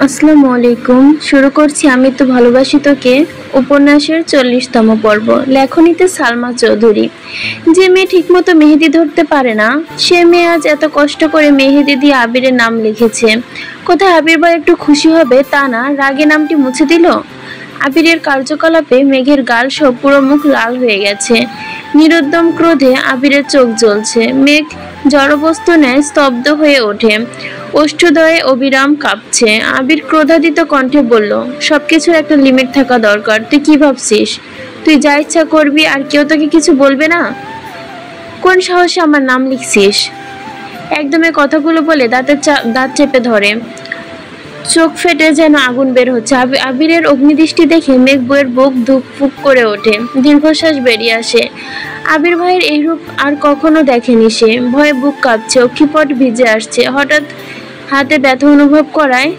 আসসালামু আলাইকুম। শুরু করছি আমি তো ভালোবাসি তোকে উপন্যাসের 40তম পর্ব। লেখনীতে সালমা চৌধুরী। যে মেয়ে ঠিকমতো মেহেদি ধরতে পারে না, সে মেয়ে আজ এত কষ্ট করে মেহেদি দিয়ে আবিরের নাম লিখেছে। কোথায় আবির ভাই একটু খুশি হবে তা না, রাগে নামটি মুছে দিল। আবিরের কার্যকলাপে মেঘের গাল সহ পুরো মুখ লাল হয়ে গেছে। নিরুদ্যম ক্রোধে আবিরের চোখ জ্বলছে। মেঘ জড়বস্তু ন্যায় স্তব্ধ হয়ে ওঠে, ওষ্ঠদয়ে অবিরাম কাঁপছে। আবির ক্রোধাদিত কণ্ঠে বলল, সবকিছুর একটা লিমিট থাকা দরকার। তুই কি ভাবছিস তুই যা ইচ্ছা করবি আর কেউ তোকে কিছু বলবে না? কোন সাহসে আমার নাম লিখছিস? একদমে কথাগুলো বলে দাঁত চেপে ধরে, চোখ ফেটে যেন আগুন বের হচ্ছে। আবিরের অগ্নিদৃষ্টি দেখে মেঘ বইয়ের বুক ধুকপুক করে ওঠে, দীর্ঘশ্বাস বেরিয়ে আসে। আবির ভাইয়ের এই রূপ আর কখনো দেখেনি সে। ভয়ে বুক কাঁপছে, অক্ষিপট ভিজে আসছে। হঠাৎ হাতে ব্যথা অনুভব করায়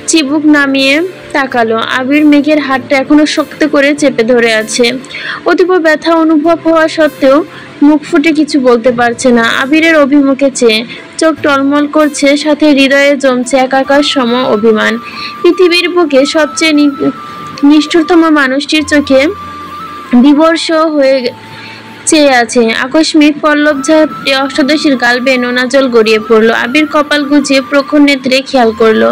চিবুক নামিয়ে তাকালো। আবির মেঘের হাতটা এখনো শক্ত করে চেপে ধরে আছে। অতীব ব্যথা অনুভব হওয়া সত্ত্বেও মুখ ফুটে কিছু বলতে পারছে না। আবিরের অভিমুখে চেয়ে চোখ টলমল করছে, সাথে হৃদয়ে জমছে একাকার সম অভিমান। পৃথিবীর বুকে সবচেয়ে নিষ্ঠুরতম মানুষটির চোখে বিবর্ষ হয়ে চেয়ে আছে। আকস্মিক পল্লব ঝাপটে অষ্টাদশীর গাল বেয়ে নোনা জল গড়িয়ে পড়লো। আবির কপাল গুছিয়ে প্রখর নেত্রে খেয়াল করলো।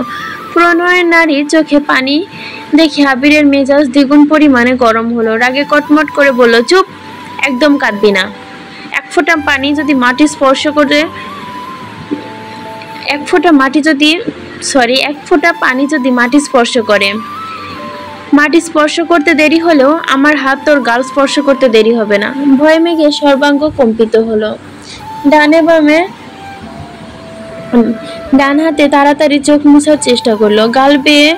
প্রণয়ের নারী চোখে পানি দেখে আবিরের মেজাজ দ্বিগুণ পরিমাণে গরম হলো। রাগে কটমট করে বলল, চুপ, একদম কাঁদবি না। এক ফোঁটা পানি যদি মাটি স্পর্শ করে এক ফোঁটা পানি যদি মাটি স্পর্শ করে, মাটি স্পর্শ করতে দেরি হলেও আমার হাত তোর গাল স্পর্শ করতে দেরি হবে না। ভয়ে মেঘে সর্বাঙ্গ কম্পিত হলো। ডান হাতে তাড়াতাড়ি চোখ মুছার চেষ্টা করলো। গাল বেয়ে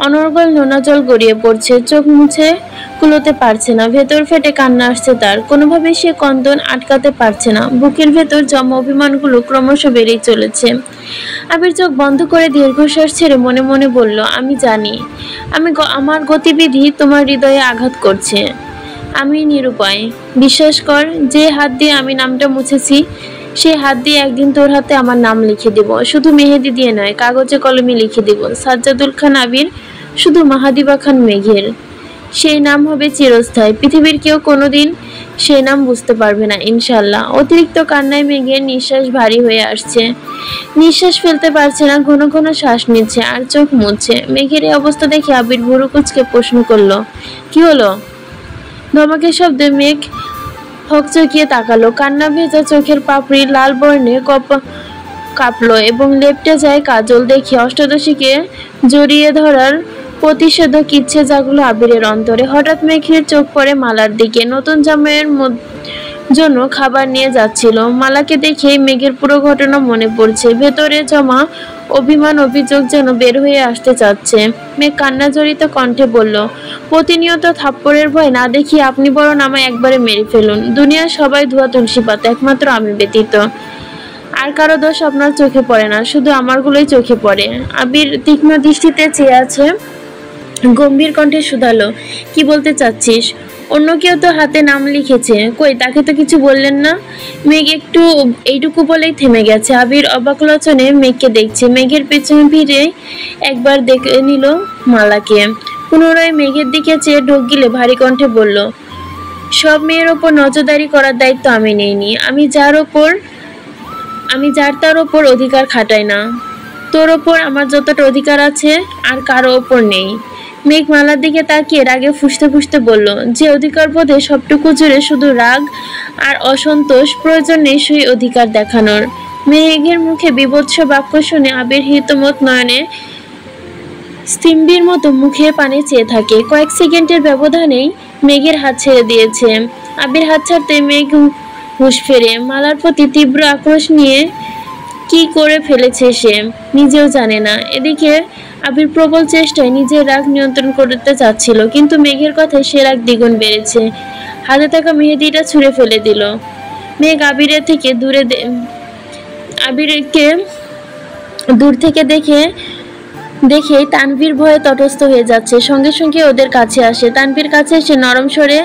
অনর্গল নোনা জল গড়িয়ে পড়ছে, চোখ মুছে কুলোতে পারছে না। ভেতর ফেটে কান্না আসছে তার। কোনোভাবে সে কন্দন আটকাতে পারছে না। বুকের ভেতর জমা অভিমানগুলো ক্রমশ বেড়েই চলেছে। আবির চোখ বন্ধ করে দীর্ঘশ্বাস ছেড়ে মনে মনে বলল, আমি জানি আমার গতিবিধি তোমার হৃদয়ে আঘাত করছে। আমি নিরুপায়। বিশ্বাস কর, যে হাত দিয়ে আমি নামটা মুছেছি সেই হাত দিয়ে একদিন তোর হাতে আমার নাম লিখে দেব। শুধু মেহেদি দিয়ে নয়, কাগজে কলমে লিখে দেব। সাজ্জাদুল খান আবির, শুধু মাহাদিবা খান মেঘের। সেই নাম হবে চিরস্থায়ী। পৃথিবীর কেউ কোনোদিন সেই নাম বুঝতে পারবে না, ইনশাল্লাহ। অতিরিক্ত কান্নায় মেঘের নিঃশ্বাস ভারী হয়ে আসছে। নিঃশ্বাস ফেলতে পারছে না, ঘন ঘন শ্বাস নিচ্ছে আর চোখ মুছছে। মেঘের এই অবস্থা দেখে আবির ভুরু কুঁচকে প্রশ্ন করলো, কি হলো? ধমকের শব্দে মেঘ হকচকিয়ে তাকালো। কান্না ভেজা চোখের পাপড়ি লাল বর্ণে কাঁপলো এবং লেপটে যায় কাজল। দেখে অষ্টাদশীকে জড়িয়ে ধরার প্রতিষেধক ইচ্ছে জাগলো আবিরের অন্তরে। হঠাৎ মেঘের চোখ পড়ে মালার দিকে। নতুন জামাইয়ের জন্য খাবার নিয়ে যাচ্ছিল। মালাকে দেখে মেঘের পুরো ঘটনা মনে পড়ছে। ভেতরে জমা অভিমান অভিযোগ যেন বের হয়ে আসতে চাচ্ছে। মেঘ কান্না জড়িত কণ্ঠে বলল, প্রতিনিয়ত থাপ্পড়ের ভয় না দেখিয়ে আপনি বরং আমায় একবারে মেরে ফেলুন। দুনিয়ার সবাই ধোয়া তুলসী পাতা, একমাত্র আমি ব্যতীত। আর কারো দোষ আপনার চোখে পড়ে না, শুধু আমারগুলোই চোখে পড়ে। আবির তীক্ষ্ণ দৃষ্টিতে চেয়ে আছে, গম্ভীর কণ্ঠে শুধালো, কি বলতে চাচ্ছিস? অন্য কেউ তো হাতে নাম লিখেছে, কই তাকে তো কিছু বললেন না? মেঘ একটু এইটুকু বলেই থেমে গেছে। আবির অবাক লোচনে মেঘকে দেখছে। মেঘের পেছনে ফিরে একবার দেখে নিল মালাকে। পুনরায় মেঘের দিকে চেয়ে ঢোক গিলে ভারী কণ্ঠে বলল, সব মেয়ের ওপর নজরদারি করার দায়িত্ব আমি নেইনি। আমি যার তার ওপর অধিকার খাটাই না। তোর ওপর আমার যতটা অধিকার আছে আর কারো ওপর নেই। মেঘ মালার দিকে তাকিয়ে রাগে ফুঁসতে ফুঁসতে বলল, যে অধিকার বোধে সবটুকু জুড়ে শুধু রাগ আর অসন্তোষ, প্রয়োজন নেই সেই অধিকার দেখানোর। মেঘের মুখে বীভৎস বাক্য শুনে আবির হিতমত নয়নে স্তম্ভীর মতো মুখে পানে চেয়ে থাকে। কয়েক সেকেন্ডের ব্যবধানেই মেঘের হাত ছেড়ে দিয়েছে। আবির হাত ছাড়তে মেঘ হুঁশ ফেরে। মালার প্রতি তীব্র আক্রোশ নিয়ে কি করে ফেলেছে সে নিজেও জানে না। এদিকে আবির প্রবল চেষ্টায় নিজের রাগ নিয়ন্ত্রণ করতে চাচ্ছিল, কিন্তু মেঘের কথায় সে রাগ দ্বিগুণ বেড়েছে। হাতে থাকা মেহেদিটা ছুঁড়ে ফেলে দিল। মেঘ আবিরকে দূর থেকে দেখেই তানভীর ভয়ে তটস্থ হয়ে যাচ্ছে। সঙ্গে সঙ্গে ওদের কাছে আসে। তানভীর কাছে এসে নরম স্বরে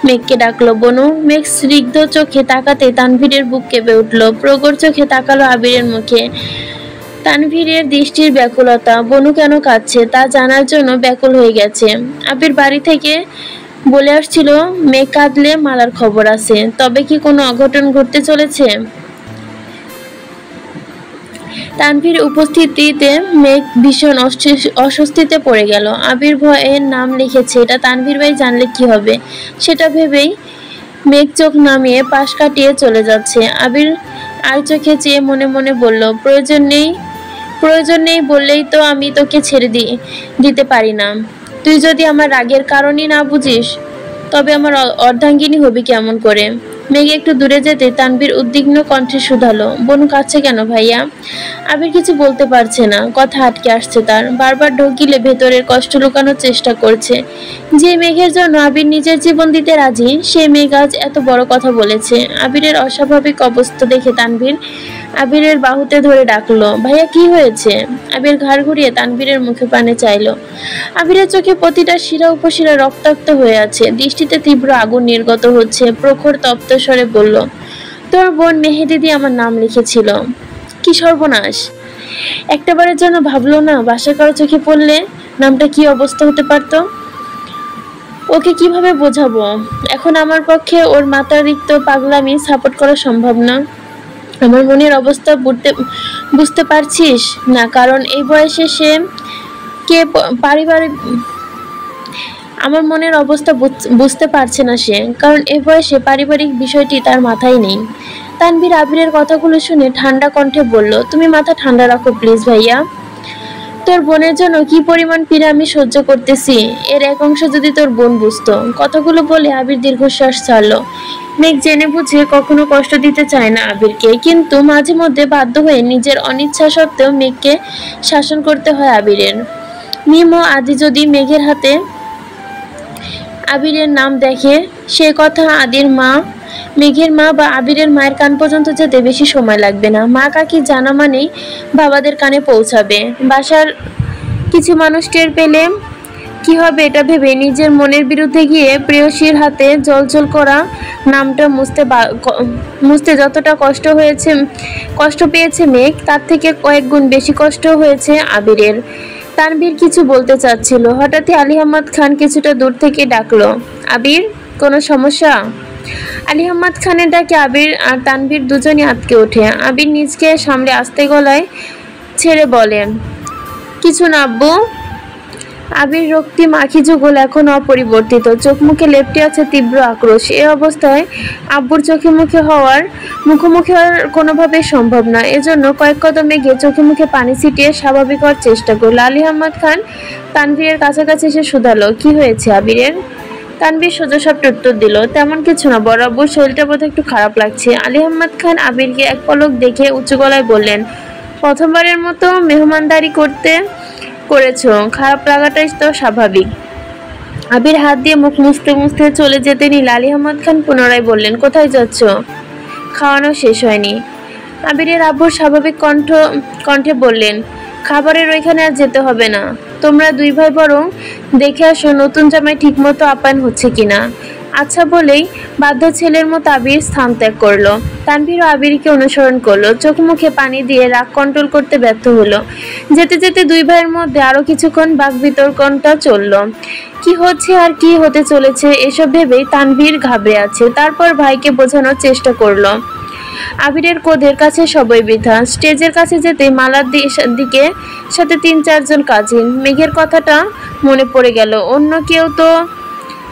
মেঘকে ডাকলো, বনু। মেঘ স্নিগ্ধ চোখে তাকাতে তানভীরের বুক কেঁপে উঠলো। প্রগড় চোখে তাকালো আবিরের মুখে। তানভীরের দৃষ্টির ব্যাকুলতা, বনু কেন কাঁদছে তা জানার জন্য ব্যাকুল হয়ে গেছে। আবির বাড়ি থেকে বলে আসছিল মেয়ে কাঁদলে মালার খবর আছে। তবে কি কোনো অঘটন ঘটতে চলেছে? তানভীর উপস্থিতিতে মেঘ ভীষণ অস্বস্তিতে পড়ে গেল। আবির ভয়ে নাম লিখেছে, এটা তানভীর ভাই জানলে কি হবে, সেটা ভেবেই মেঘ চোখ নামিয়ে পাশ কাটিয়ে চলে যাচ্ছে। আবির আর চোখে চেয়ে মনে মনে বলল, প্রয়োজন নেই বললেই তো আমি তোকে ছেড়ে দিতে পারি না। তুই যদি আমার রাগের কারণই না বুঝিস তবে আমার অর্ধাঙ্গিনী হবি কেমন করে? মেঘ একটু দূরে যেতে তানভীর উদ্বিগ্ন কণ্ঠে শুধালো, বনু কাঁদছে কেন ভাইয়া? আবির কিছু বলতে পারছে না, কথা আটকে আসছে তার। বারবার ঢোক গিলে ভেতরের কষ্ট লুকানোর চেষ্টা করছে। যে মেঘের জন্য আবির নিজের জীবন দিতে রাজি, সে মেঘ আজ এত বড় কথা বলেছে। আবিরের অস্বাভাবিক অবস্থা দেখে তানভীর আবিরের বাহুতে ধরে ডাকলো, ভাইয়া কি হয়েছে? আবির ঘাড় ঘুরিয়ে তানভীরের মুখে পানে চাইলো। আবিরের চোখে প্রতিটা শিরা উপশিরা রক্তাক্ত হয়ে আছে, দৃষ্টিতে তীব্র আগুন নির্গত হচ্ছে। প্রখর তপ্ত স্বরে বলল, তোর বোন মেহেদিদি আমার নাম লিখেছিল। কি সর্বনাশ! একটাবারের জন্য ভাবলো না বাসার কারো চোখে পড়লে নামটা কি অবস্থা হতে পারতো? ওকে কিভাবে বোঝাবো? এখন আমার পক্ষে ওর মাথার রিক্ত পাগলামি সাপোর্ট করা সম্ভব না। আমার মনের অবস্থা বুঝতে পারছিস না? কারণ এই বয়সে সে কে পারিবারিক আমার মনের অবস্থা বুঝতে পারছে না সে, কারণ এ বয়সে পারিবারিক বিষয়টি তার মাথায় নেই। তানভীর আবিরের কথাগুলো শুনে ঠান্ডা কণ্ঠে বলল, তুমি মাথা ঠান্ডা রাখো প্লিজ ভাইয়া। তোর বোনের জন্য কি পরিমাণ পীড়া আমি সহ্য করতেছি, এর এক অংশ যদি তোর বোন বুঝতো। কথাগুলো বলে আবির দীর্ঘশ্বাস ছাড়লো। মেঘ জেনে বুঝে কখনো কষ্ট দিতে চায় না আবিরকে, কিন্তু মাঝে মধ্যে বাধ্য হয়ে নিজের অনিচ্ছা সত্ত্বেও মেঘকে শাসন করতে হয় আবিরের। মিম ও আদি যদি মেঘের হাতে আবিরের নাম দেখে, সে কথা মেঘের মা বা আবিরের মায়ের কান পর্যন্ত যেতে বেশি সময় লাগবে না। মা কাকি জানা মানেই বাবাদের কানে পৌঁছাবে। বাসার কিছু মানুষ টের পেলে কি হবে এটা ভেবে নিজের মনের বিরুদ্ধে গিয়ে প্রেয়সীর হাতে জলজল করা নামটা মুছতে যতটা কষ্ট পেয়েছে মেঘ, তার থেকে কয়েক গুণ বেশি কষ্ট হয়েছে আবিরের। তানভীর কিছু বলতে চাচ্ছিল, হঠাৎই আলী আহমদ খান কিছুটা দূর থেকে ডাকলো, আবির কোনো সমস্যা? আলী আহমদ খানের ডাকে আবির আর তানভীর দুজনই আটকে ওঠে। আবির নিজকে সামলে আস্তে গলায় ছেড়ে বলে, কিছু না আব্বু। আবির রক্তিম আঁখি যুগল এখন অপরিবর্তিত, চোখ মুখে লেপ্টে আছে তীব্র আক্রোশ। এ অবস্থায় আব্বুর মুখোমুখি হওয়ার কোনোভাবেই সম্ভব না। এজন্য কয়েক কদম এগিয়ে চোখে মুখে পানি ছিটিয়ে স্বাভাবিক হওয়ার চেষ্টা করল। আলী আহমদ খান তানভীরের কাছাকাছি এসে শুধালো, কি হয়েছে আবিরের? তানভীর সোজাসাপটা উত্তর দিল, তেমন কিছু না, বড় আব্বুর শরীরটা বোধহয় একটু খারাপ লাগছে। আলী আহমদ খান আবিরকে এক পলক দেখে উঁচু গলায় বললেন, প্রথমবারের মতো মেহমানদারি করেছো, খারাপ লাগাটাই তো স্বাভাবিক। আবির হাত দিয়ে মুখ মুছতে মুছতে চলে যেতে নিল। আলী আহমদ খান পুনরায় বললেন, কোথায় যাচ্ছ? খাওয়ানো শেষ হয়নি। আবিরের আব্বুর স্বাভাবিক কণ্ঠে বললেন, খাবারের ওইখানে আর যেতে হবে না, তোমরা দুই ভাই বরং দেখে আসো নতুন জামাই ঠিক মতো আপ্যায়ন হচ্ছে কিনা। আচ্ছা বলেই বাধ্য ছেলের মতো আবির স্থান ত্যাগ করলো। তানভীর আবিরকে অনুসরণ করলো, চোখ মুখে পানি দিয়ে রাগ কন্ট্রোল করতে ব্যর্থ হলো। যেতে যেতে দুই ভাইয়ের মধ্যে আরো কিছুক্ষণ বাক বিতর্কটা চললো। কি হচ্ছে আর কি হতে চলেছে এসব ভেবেই তানভীর ঘাবড়ে আছে। তারপর ভাইকে বোঝানোর চেষ্টা করলো। আবিরের কোদের কাছে সবই বৃথা। স্টেজের কাছে যেতে মালার দিকে সাথে ৩-৪ জন কাজিন। মেঘের কথাটা মনে পড়ে গেল, অন্য কেউ তো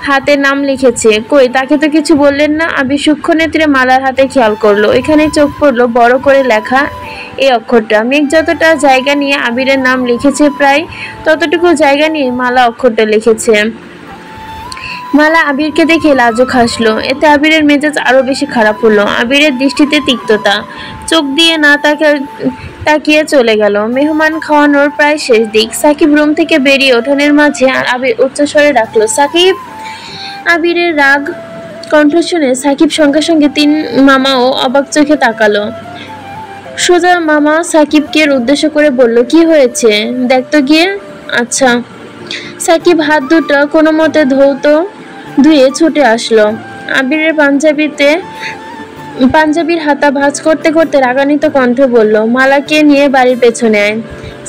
হাতে নাম লিখেছে, কই তাকে তো কিছু বললেন না। আবির সূক্ষ্ম নেত্রে মালার হাতে খেয়াল করলো, এখানে চোখ পড়লো বড় করে লেখা এই অক্ষরটা। মেঘ যতটা জায়গা নিয়ে আবিরের নাম লিখেছে, প্রায় ততটুকু জায়গা নিয়ে মালা অক্ষরটা লিখেছে। মালা আবিরকে দেখে লাজুক হাসলো, এতে আবিরের মেজাজ আরো বেশি খারাপ হলো। আবিরের দৃষ্টিতে তিক্ততা, চোখ দিয়ে না তাকিয়ে চলে গেল। মেহমান খাওয়ানোর প্রায় শেষ দিক। সাকিব রুম থেকে বেরিয়ে ওঠানের মাঝে আবির উচ্চস্বরে ডাকলো, সাকিব। আবিরের রাগ কণ্ঠ শুনে সাকিব সঙ্গে সঙ্গে 3 মামাও অবাক চোখে তাকালো। সোজা মামা সাকিবকে উদ্দেশ্য করে বলল, কি হয়েছে দেখতো গিয়ে। আচ্ছা। সাকিব হাত দুটো কোনো মতে ধুয়ে ছুটে আসলো। আবিরের পাঞ্জাবিতে পাঞ্জাবির হাতা ভাঁজ করতে করতে রাগান্বিত কণ্ঠে বলল, মালাকে নিয়ে বাড়ির পেছনে আয়।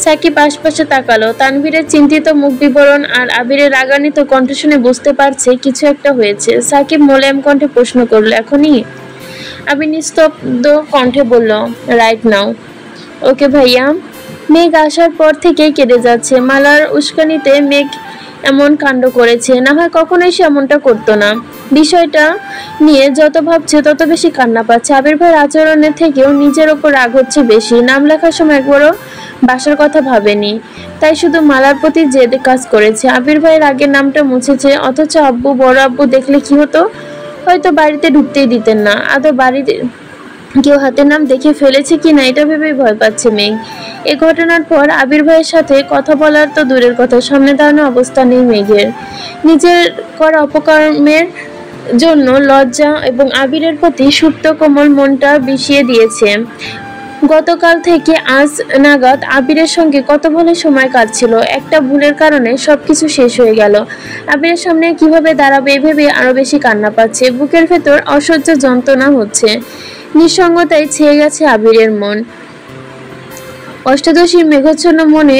সাকিব আশপাশে তাকালো। তানভীরের চিন্তিত মুখ বিবরণ আর আবিরের রাগান্বিত কণ্ঠ শুনে বুঝতে পারছে কিছু একটা হয়েছে। সাকিব মোলায়েম কণ্ঠে প্রশ্ন করলো, এখনই? আবির নিস্তব্ধ কণ্ঠে বলল, রাইট নাও। ওকে ভাইয়া। মেঘ আসার পর থেকেই কেঁদে যাচ্ছে। মালার উস্কানিতে মেঘ এমন কাণ্ড করেছে, না হয় কখনোই সে এমনটা করতো না। বিষয়টা নিয়ে যত ভাবছে তত বেশি কান্না পাচ্ছে। আবির ভাইয়ের আচরণের থেকেও নিজের ওপর রাগ হচ্ছে বেশি। নাম লেখার সময় একবারও বাসার কথা ভাবেনি, তাই শুধু মালার প্রতি জেদ কাজ করেছে। আবির ভাইয়ের আগের নামটা মুছেছে, অথচ আব্বু বড় আব্বু দেখলে কি হতো? হয়তো বাড়িতে ঢুকতেই দিতেন না। আদৌ বাড়িতে কেউ হাতের নাম দেখে ফেলেছে কিনা এটা ভেবেই ভয় পাচ্ছে মেঘ। এ ঘটনার পর আবির ভাইয়ের সাথে কথা বলার তো দূরের কথা, সামনে দাঁড়ানোর অবস্থা নেই মেঘের। নিজের করা অপকর্মের জন্য লজ্জা এবং আবিরের প্রতি সুপ্ত কোমল মনটা বিষিয়ে দিয়েছে। গতকাল থেকে আজ নাগাদ আবিরের সঙ্গে কত ভালো সময় কাটছিল। একটা ভুলের কারণে সবকিছু শেষ হয়ে গেল। আবিরের সামনে কিভাবে দাঁড়াবে ভেবে আরো বেশি কান্না পাচ্ছে। বুকের ভেতর অসহ্য যন্ত্রণা হচ্ছে। নিঃসঙ্গতায় ছেয়ে গেছে আবিরের মন। অষ্টাদশীর মেঘাচ্ছন্ন মনে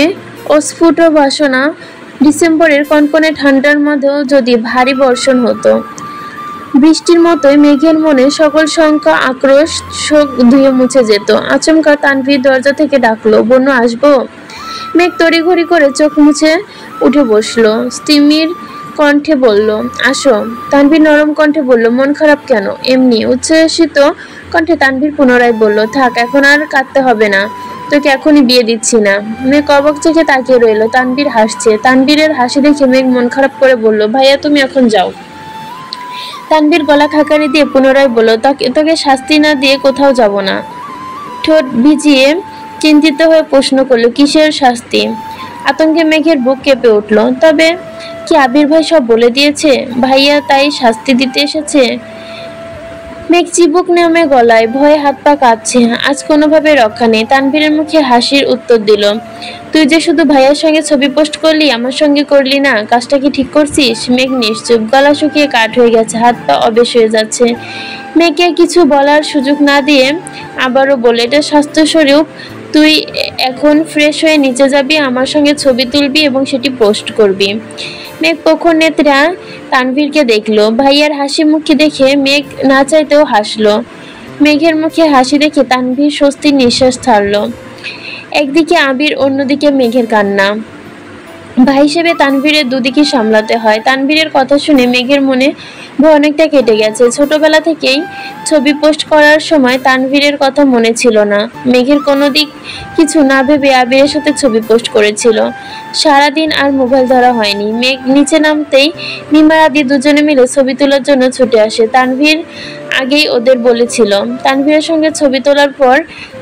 অস্ফুট বাসনা। ডিসেম্বরের কনকনে ঠান্ডার মধ্যেও যদি ভারী বর্ষণ হতো, বৃষ্টির মতোই মেঘের মনে সকল শঙ্কা আক্রোশ শোক ধুয়ে মুছে যেত। আচমকা তানভীর দরজা থেকে ডাকলো, বনু আসবো? মেঘ তড়িঘড়ি করে চোখ মুছে উঠে বসলো। স্টিমির কণ্ঠে বলল, আসো। তানভীর নরম কণ্ঠে বলল, মন খারাপ কেন? এমনি। উচ্ছ্বসিত কণ্ঠে তানভীর পুনরায় বলল, থাক, এখন আর কাঁদতে হবে না, তোকে এখনই বিয়ে দিচ্ছি না। মেঘ অবাক চোখে তাকিয়ে রইল। তানভীর হাসছে। তানভীরের হাসি দেখে মেঘ মন খারাপ করে বলল, ভাইয়া তুমি এখন যাও। তানভীর গলা খাকারি দিয়ে পুনরায় বলল, তোকে শাস্তি না দিয়ে কোথাও যাব না। ঠোঁট ভিজিয়ে চিন্তিত হয়ে প্রশ্ন করলো, কিসের শাস্তি? আতঙ্কে মেঘের বুক কেঁপে উঠল। তবে কি আবির ভাই সব বলে দিয়েছে? ভাইয়া তাই শাস্তি দিতে এসেছে? মেঘ চিবুক নেমে গলায়, ভয়ে হাত পা কাঁপছে। আজ কোনোভাবে রক্ষা নেই। তানভীরের মুখে হাসির উত্তর দিল, তুই যে শুধু ভাইয়ার সঙ্গে ছবি পোস্ট করলি, আমার সঙ্গে করলি না। কাজটা কি ঠিক করছিস? মেঘ নিশ্চুপ, গলা শুকিয়ে কাঠ হয়ে গেছে, হাত পা অবেশ হয়ে যাচ্ছে। মেঘকে কিছু বলার সুযোগ না দিয়ে আবারও বলে, এটা স্বাস্থ্যস্বরূপ। তুই এখন ফ্রেশ হয়ে নিচে যাবি, আমার সঙ্গে ছবি তুলবি এবং সেটি পোস্ট করবি। মেঘ প্রখর নেত্রা তানভীরকে দেখলো। ভাইয়ার হাসি মুখে দেখে মেঘ না চাইতেও হাসলো। মেঘের মুখে হাসি দেখে তানভীর স্বস্তির নিঃশ্বাস ছাড়লো। একদিকে আবির, অন্যদিকে মেঘের কান্না। ভাই হিসেবে তানভীরের দুদিকে সামলাতে হয়। তানভীরের কথা শুনে মেঘের মনে ভয় অনেকটা কেটে গেছে। ছোটবেলা থেকেই ছবি পোস্ট করার সময় তানভীরের কথা মনে ছিল না। মেঘের কোনো দিক কিছু না ভেবে আবিরের সাথে ছবি পোস্ট করেছিল। সারাদিন আর মোবাইল ধরা হয়নি। মেঘ নিচে নামতেই মিমার আদি দুজনে মিলে ছবি তোলার জন্য ছুটে আসে। তানভীর আগেই ওদের বলেছিল। তানভীরের সঙ্গে ছবি তোলার পর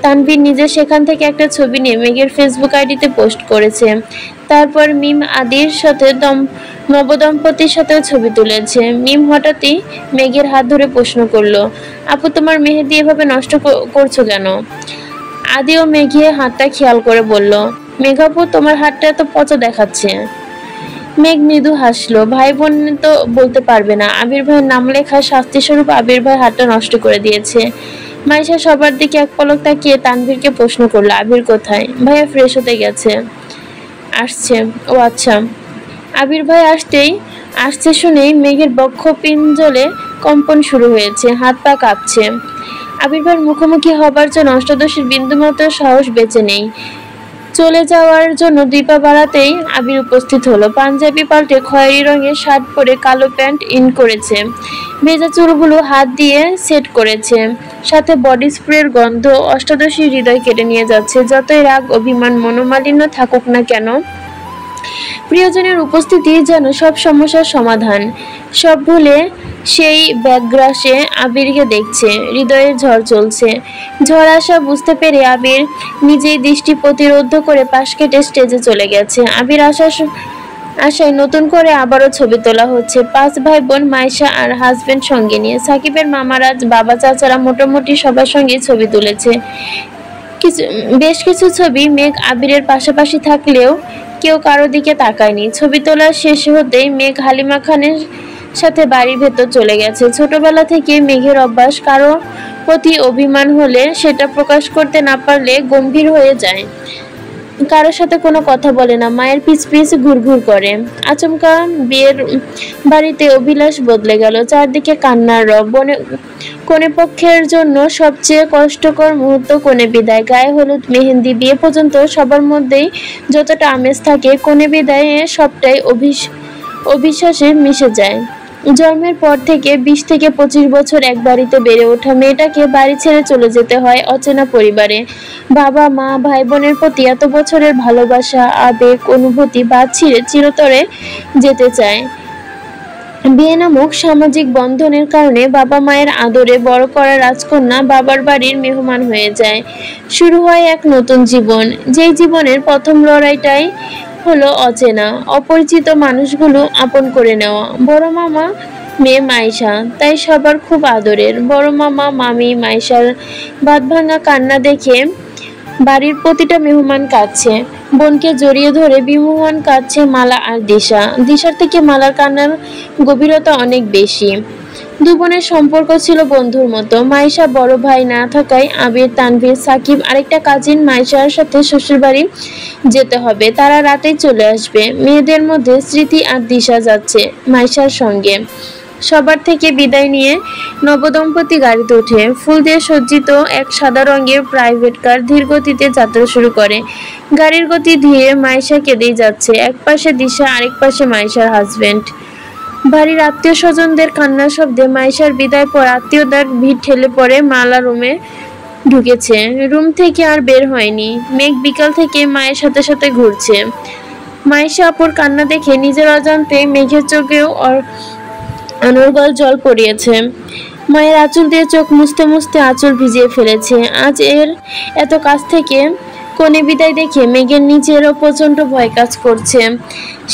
তানভীর নিজে সেখান থেকে একটা ছবি নিয়ে মেঘের ফেসবুক আইডিতে পোস্ট করেছে। তারপর মিম আদির সাথে নবদম্পতির সাথেও ছবি তুলেছে। মিম হঠাৎই মেঘের হাত ধরে প্রশ্ন করলো, আপু তোমার মেহেদি এভাবে নষ্ট করছো কেন? আদি ও মেঘে হাতটা খেয়াল করে বলল, মেঘাপু তোমার হাতটা এত পচা দেখাচ্ছে। মেঘ মৃদু হাসলো। ভাই বোন তো বলতে পারবে না। আবির ভাইয়ের নাম লেখা শাস্তি স্বরূপ আবির ভাই হাতটা নষ্ট করে দিয়েছে। মাইশা সবার দিকে এক পলক তাকিয়ে তানভীরকে প্রশ্ন করলো, আবির কোথায়? ভাইয়া ফ্রেশ হতে গেছে। আসছে? ও আচ্ছা। আবির ভাই আসছে শুনেই মেঘের বক্ষ পিঞ্জলে কম্পন শুরু হয়েছে, হাত পা কাঁপছে। আবির ভাইয়ের মুখোমুখি হবার জন্য অষ্টাদশীর বিন্দুমাত্র সাহস বেঁচে নেই। চলে যাওয়ার জন্য দুই পা বাড়াতেই আবির উপস্থিত হলো। পাঞ্জাবি পাল্টে খয়েরি রঙের শার্ট পরে কালো প্যান্ট ইন করেছে। ভেজা চুলগুলো হাত দিয়ে সেট করেছে। সাথে বডি স্প্রের গন্ধ অষ্টাদশীর হৃদয় কেটে নিয়ে যাচ্ছে। যতই রাগ, অভিমান, মনোমালিন্য থাকুক না কেন, প্রিয়জনের উপস্থিতি যেন সব সমস্যার সমাধান। সব ভুলে সেই ব্যাকগ্রাসে আবিরকে দেখছে। হৃদয়ের ঝড় চলছে। ঝড় আসা বুঝতে পেরে আবির নিজেই দৃষ্টি প্রতিরোধ করে পাশ কেটে স্টেজে চলে গেছে। আবির আশায় নতুন করে আবারও ছবি তোলা হচ্ছে। 5 ভাই বোন, মাইশা আর হাজবেন্ড সঙ্গে নিয়ে। সাকিবের মামারাজ, বাবা, চাচারা মোটামুটি সবার সঙ্গে ছবি তুলেছে। বেশ কিছু ছবি মেঘ আবিরের পাশাপাশি থাকলেও কেউ কারো দিকে তাকায়নি। ছবি তোলা শেষ হতেই মেঘ হালিমা খানের সাথে বাড়ির ভেতর চলে গেছে। ছোটবেলা থেকে মেঘের অভ্যাস কারো প্রতি অভিমান হলে সেটা প্রকাশ করতে না পারলে গম্ভীর হয়ে যায়। কারোর সাথে কোনো কথা বলে না, মায়ের পিছ পিছ ঘুরঘুর করে। আচমকা বিয়ের বাড়িতে অভিলাষ বদলে গেল, চারদিকে কান্নার রব। কনে পক্ষের জন্য সবচেয়ে কষ্টকর মুহূর্ত কনে বিদায়। গায়ে হলুদ, মেহেন্দি, বিয়ে পর্যন্ত সবার মধ্যেই যতটা আমেজ থাকে, কনে বিদায়ে সবটাই অবিশ্বাসে মিশে যায়। জন্মের পর থেকে 20 থেকে 25 বছর এক বাড়িতে বেড়ে ওঠা মেয়েটাকে বাড়ি ছেড়ে চলে যেতে হয় অচেনা পরিবারে। বাবা মা ভাই বোনের প্রতি এত বছরের ভালোবাসা, আবেগ, অনুভূতি বাদ ছিঁড়ে চিরতরে যেতে চায়। বিয়ে নামক সামাজিক বন্ধনের কারণে বাবা মায়ের আদরে বড় করা রাজকন্যা বাবার বাড়ির মেহমান হয়ে যায়। শুরু হয় এক নতুন জীবন, যেই জীবনের প্রথম লড়াইটাই হলো অচেনা, অপরিচিত মানুষগুলো আপন করে নেওয়া। বড় মামা মেয়ে মাইশা তাই সবার খুব আদরের। বড় মামা মামি মাইশার বাঁধভাঙা কান্না দেখে বাড়ির প্রতিটা মেহমান কাঁদছে। বোনকে জড়িয়ে ধরে বিমোহন কাঁদছে মালা আর দিশা। দিশার থেকে মালার কান্নার গভীরতা অনেক বেশি। দু বোনের সম্পর্ক ছিল বন্ধুর মতো। মাইশা বড় ভাই না থাকায় আবির, তানভীর, সাকিব আরেকটা কাজিন মাইশার সাথে শ্বশুরবাড়ি যেতে হবে। তারা রাতেই চলে আসবে। মেয়েদের মধ্যে স্মৃতি আর দিশা যাচ্ছে মাইশার সঙ্গে। সবার থেকে বিদায় নিয়ে নবদম্পতি গাড়িতে ওঠে। ফুল দিয়ে সজ্জিত এক সাদা রঙের প্রাইভেট কার ধীর গতিতে যাত্রা শুরু করে। গাড়ির গতি ধীরে, মাইশা কেঁদেই যাচ্ছে। এক পাশে দিশা, আরেক পাশে মাইশার হাজবেন্ড। বাড়ির আত্মীয় স্বজনদের কান্নার শব্দে মাইশার বিদায় পর আত্মীয়দের ভিড় ঠেলে পড়ে মালা রুমে ঢুকেছে। রুম থেকে আর বের হয়নি। মেঘ বিকাল থেকে মায়ের সাথে সাথে ঘুরছে। মাইশা আপুর কান্না দেখে নিজের অজান্তে মেঘের চোখেও অনর্গল জল পড়িয়েছে। মায়ের আঁচল দিয়ে চোখ মুছতে মুছতে আঁচল ভিজিয়ে ফেলেছে। আজ এত কাছ থেকে কনে বিদায় দেখে মেঘের নিজেরও প্রচন্ড ভয় কাজ করছে।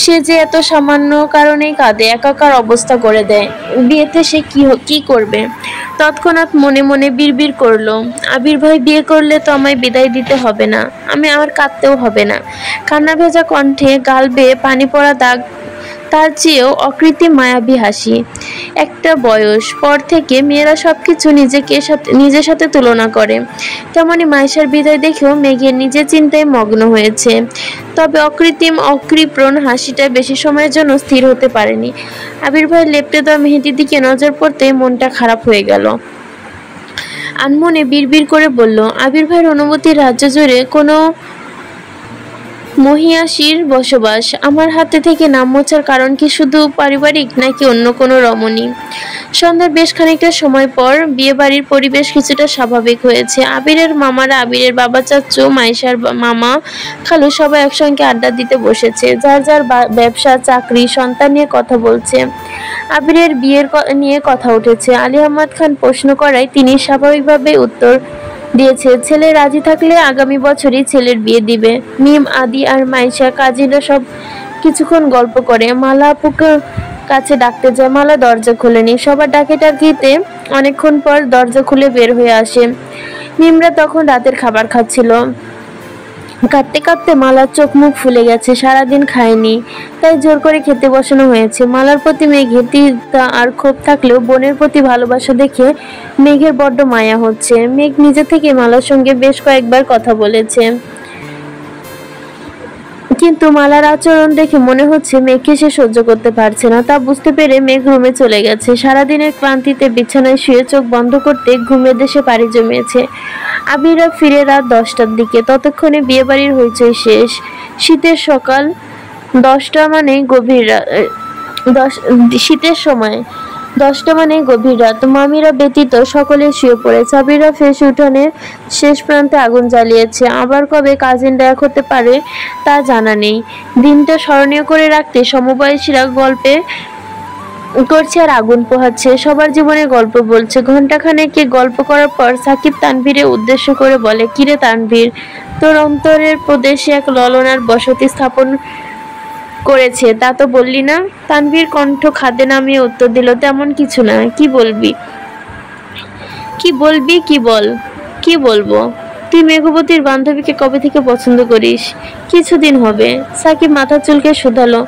সে যে এত সামান্য কারণেই কাঁদে, একাকার অবস্থা করে দেয়। বিয়েতে সে কি করবে? তৎক্ষণাৎ মনে মনে বিড়বিড় করলো, আবির ভাই বিয়ে করলে তো আমায় বিদায় দিতে হবে না, আমার কাঁদতেও হবে না। কান্না ভেজা কণ্ঠে গাল বেয়ে পানি পড়া দাগ, তার চেয়েও অকৃত্রিম মায়াবী হাসি। একটা বয়স পর থেকে মেয়েরা সবকিছু নিজের সাথে তুলনা করে। তেমনি মাইশার বিদায় দেখেও মেঘের নিজের চিন্তায় মগ্ন হয়েছে। তবে অকৃপণ হাসিটা বেশি সময়ের জন্য স্থির হতে পারেনি। আবির ভাই লেপ্টে দেওয়া মেহেদির দিকে নজর পড়তে মনটা খারাপ হয়ে গেল। আনমনে বিড়বিড় করে বলল, আবির ভাইয়ের অনুমতির রাজ্য জুড়ে কোনো মহিয়াসীর বসবাস। আমার হাতে থেকে নাম মোছার কারণ কি শুধু পারিবারিক, নাকি অন্য কোনো রমণী? সন্ধ্যার বেশ খানিকটা সময় পর বিয়ে বাড়ির পরিবেশ কিছুটা স্বাভাবিক হয়েছে। আবিরের মামারা, আবিরের বাবা, চাচু, মাইশার মামা, খালু সবাই একসঙ্গে আড্ডা দিতে বসেছে। যার যার ব্যবসা, চাকরি, সন্তান নিয়ে কথা বলছে। আবিরের বিয়ের নিয়ে কথা উঠেছে। আলী আহমদ খান প্রশ্ন করায় তিনি স্বাভাবিকভাবে উত্তর দিয়েছে, ছেলে রাজি থাকলে আগামী বছরই ছেলের বিয়ে দিবে। মিম, আদি আর মাইশা কাজিনরা সব কিছুক্ষণ গল্প করে। মালা আপুকে কাছে ডাকতে যায়। মালা দরজা খোলেনি। সবার ডাকে টাকিতে অনেকক্ষণ পর দরজা খুলে বের হয়ে আসে। মিমরা তখন রাতের খাবার খাচ্ছিল। কাঁদতে কাঁদতে মালার চোখ মুখ ফুলে গেছে। সারাদিন খায়নি, তাই জোর করে খেতে বসানো হয়েছে। মালার প্রতি মেঘের তিক্ততা আর ক্ষোভ থাকলেও বোনের প্রতি ভালোবাসা দেখে মেঘের বড্ড মায়া হচ্ছে। মেঘ নিজে থেকে মালার সঙ্গে বেশ কয়েকবার কথা বলেছে, কিন্তু মালার আচরণ দেখে মনে হচ্ছে মেঘকে সে সহ্য করতে পারছে না। তা বুঝতে পেরে মেঘ রুমে চলে গেছে। সারাদিনের ক্লান্তিতে বিছানায় শুয়ে চোখ বন্ধ করতে ঘুমের দেশে পাড়ি জমিয়েছে। আবিরা ফিরে রাত 10টার দিকে। ততক্ষণে বিয়ে বাড়ির হইচই শেষ। শীতের সকাল 10টা মানে গভীর রাত। শীতের সময় 10টা মানে গভীর রাত। মামিরা ব্যতীত সকলে শুয়ে পড়েছে। আবিরা ফেস উঠানের শেষ প্রান্তে আগুন জ্বালিয়েছে। আবার কবে কাজিনরা এক হতে পারে তা জানা নেই। দিনটা স্মরণীয় করে রাখতে সমবয়সীরা গল্পে করছে আর আগুন পোহাচ্ছে। সবার জীবনে গল্প বলছে। ঘণ্টাখানেক গল্প করার পর সাকিব তানভীরের উদ্দেশ্য করে বলে, কিরে তানভীর, তোর অন্তরের প্রদেশে এক ললনার বসতি স্থাপন করেছে, তা তো বললি না? তানভীর কণ্ঠ খাদে নামিয়ে উত্তর দিল, তেমন কিছু না। কি বলবি? কি বলবো? তুই মেঘবতীর বান্ধবীকে কবে থেকে পছন্দ করিস? কিছুদিন হবে। সাকিব মাথা চুলকে শুধালো,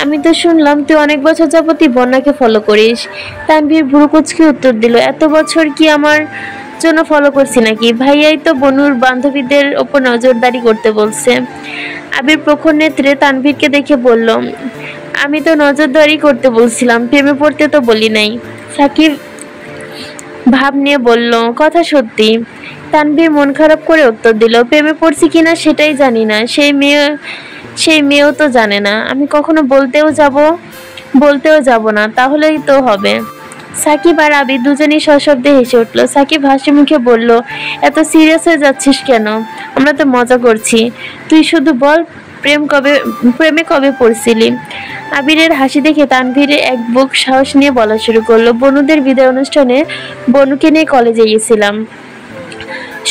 আমি তো শুনলাম তুই অনেক বছর যাবতই বন্যাকে ফলো করিস। তানভীর ভুরু কুঁচকে উত্তর দিল, এত বছর কি আমার জন্য ফলো করছি নাকি? ভাইয়াই তো বনুর বান্ধবীদের ওপর নজরদারি করতে বলছে। আবির প্রখর নেত্রে তানভীরকে দেখে বলল, আমি তো নজরদারি করতে বলছিলাম, প্রেমে পড়তে তো বলি নাই। সাকিব ভাব নিয়ে বলল, কথা সত্যি। তানভীর মন খারাপ করে উত্তর দিল, প্রেমে পড়ছি কিনা সেটাই জানি না, সেই মেয়েও তো জানে না। আমি কখনো বলতেও যাব না, তাহলেই তো হবে। সাকিব আর আবির দুজনেই সশব্দে হেসে উঠল। সাকিব হাসি মুখে বলল, এত সিরিয়াস হয়ে যাচ্ছিস কেন? আমরা তো মজা করছি। তুই শুধু বল, প্রেমে কবে পড়ছিলি? আবিরের হাসি দেখে তানভীরে এক বুক সাহস নিয়ে বলা শুরু করলো, বনুদের বিদায় অনুষ্ঠানে বনুকে নিয়ে কলেজে গেছিলাম।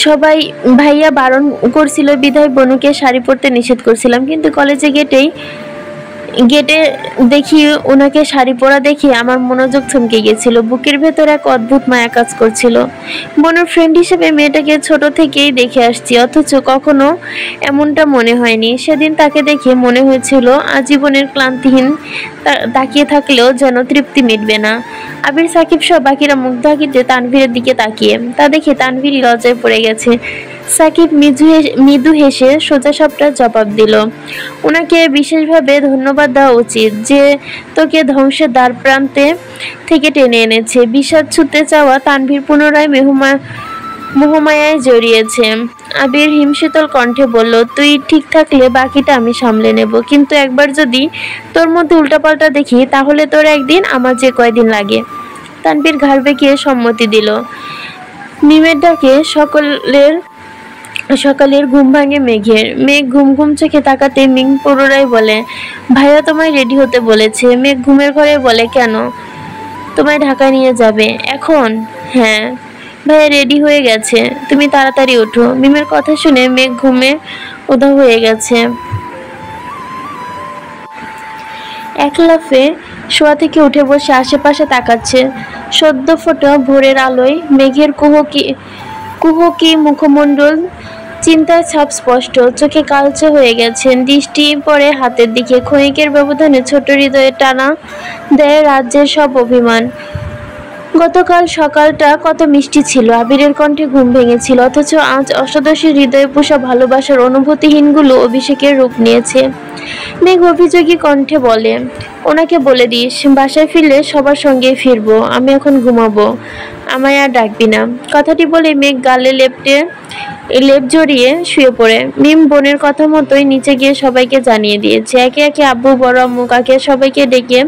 সবাই ভাইয়া বারণ করছিল বিধায় বনুকে শাড়ি পরতে নিষেধ করছিলাম, কিন্তু কলেজে গেটে দেখি ওনাকে শাড়ি পরা দেখে আমার মনোযোগ থমকে গেছিল। বুকের ভেতর এক অদ্ভুত মায়া কাজ করছিল। বনুর ফ্রেন্ড হিসেবে মেয়েটাকে ছোট থেকেই দেখে আসছি, অথচ কখনো এমনটা মনে হয়নি। সেদিন তাকে দেখে মনে হয়েছিল আজীবনের ক্লান্তিহীন তাকিয়ে থাকলেও যেন তৃপ্তি মিটবে না। আবির, সাকিব সহ বাকিরা মুগ্ধ আঁকিতে তানভীরের দিকে তাকিয়ে, তা দেখে তানভীর লজ্জায় পড়ে গেছে। সাকিব মৃদু হেসে সোজা সাপটা জবাব দিল, ওনাকে বিশেষভাবে ধন্যবাদ দেওয়া উচিত যে তোকে ধ্বংসের দ্বার প্রান্তে থেকে টেনে এনেছে। বিষাদ ছুঁতে চাওয়া তানভীর পুনরায় মোহমায়ায় জড়িয়েছে। আবির হিমশীতল কণ্ঠে বলল, তুই ঠিক থাকলে বাকিটা আমি সামলে নেব, কিন্তু একবার যদি তোর মধ্যে উল্টাপাল্টা দেখি তাহলে তোর একদিন আমার যে কয়দিন লাগে। তানভীর ঘাড় বেঁকিয়ে সম্মতি দিল। মিমের ডাকে সকালের ঘুম ভাঙে মেঘের। মেঘ ঘুম ঘুম চোখে তাকাতে মিম পুনরায় বলে, ভাইয়া তোমায় রেডি হতে বলেছে। মেঘ ঘুমের ঘরে বলে, কেন? তোমায় ঢাকা নিয়ে যাবে। এখন? হ্যাঁ ভাইয়া রেডি হয়ে গেছে, তুমি তাড়াতাড়ি ওঠো। মিমের কথা শুনে মেঘ ঘুমে উধাও হয়ে গেছে। এক লাফে শোয়া থেকে উঠে বসে আশেপাশে তাকাচ্ছে। সদ্য ফোটা ভোরের আলোয় মেঘের কুহকি মুখমণ্ডল চিন্তার ছাপ স্পষ্ট। চোখে কালচে হয়ে গেছেন, দৃষ্টি পড়ে হাতের দিকে। ক্ষণিকের ব্যবধানে ছোট হৃদয়ে টানা দেয় রাজ্যের সব অভিমান। গতকাল সকালটা কত মিষ্টি ছিল, আবিরের কণ্ঠে ঘুম ভেঙেছিল, অথচ আজ অষ্টাদশী হৃদয়ে পোষা ভালোবাসার অনুভূতিহীনগুলো অভিষেকের রূপ নিয়েছে। মেঘ অভিযোগী কণ্ঠে বলে, ওনাকে বলে দিস বাসায় ফিরলে সবার সঙ্গে ফিরবো, আমি এখন ঘুমাবো, আমায় আর ডাকবি না। কথাটি বলে মেঘ গালে লেপ জড়িয়ে শুয়ে পড়ে। মিম বোনের কথা মতোই নিচে গিয়ে সবাইকে জানিয়ে দিয়েছে। একে একে আব্বু, বড় আম্মু, কাকে সবাইকে ডেকে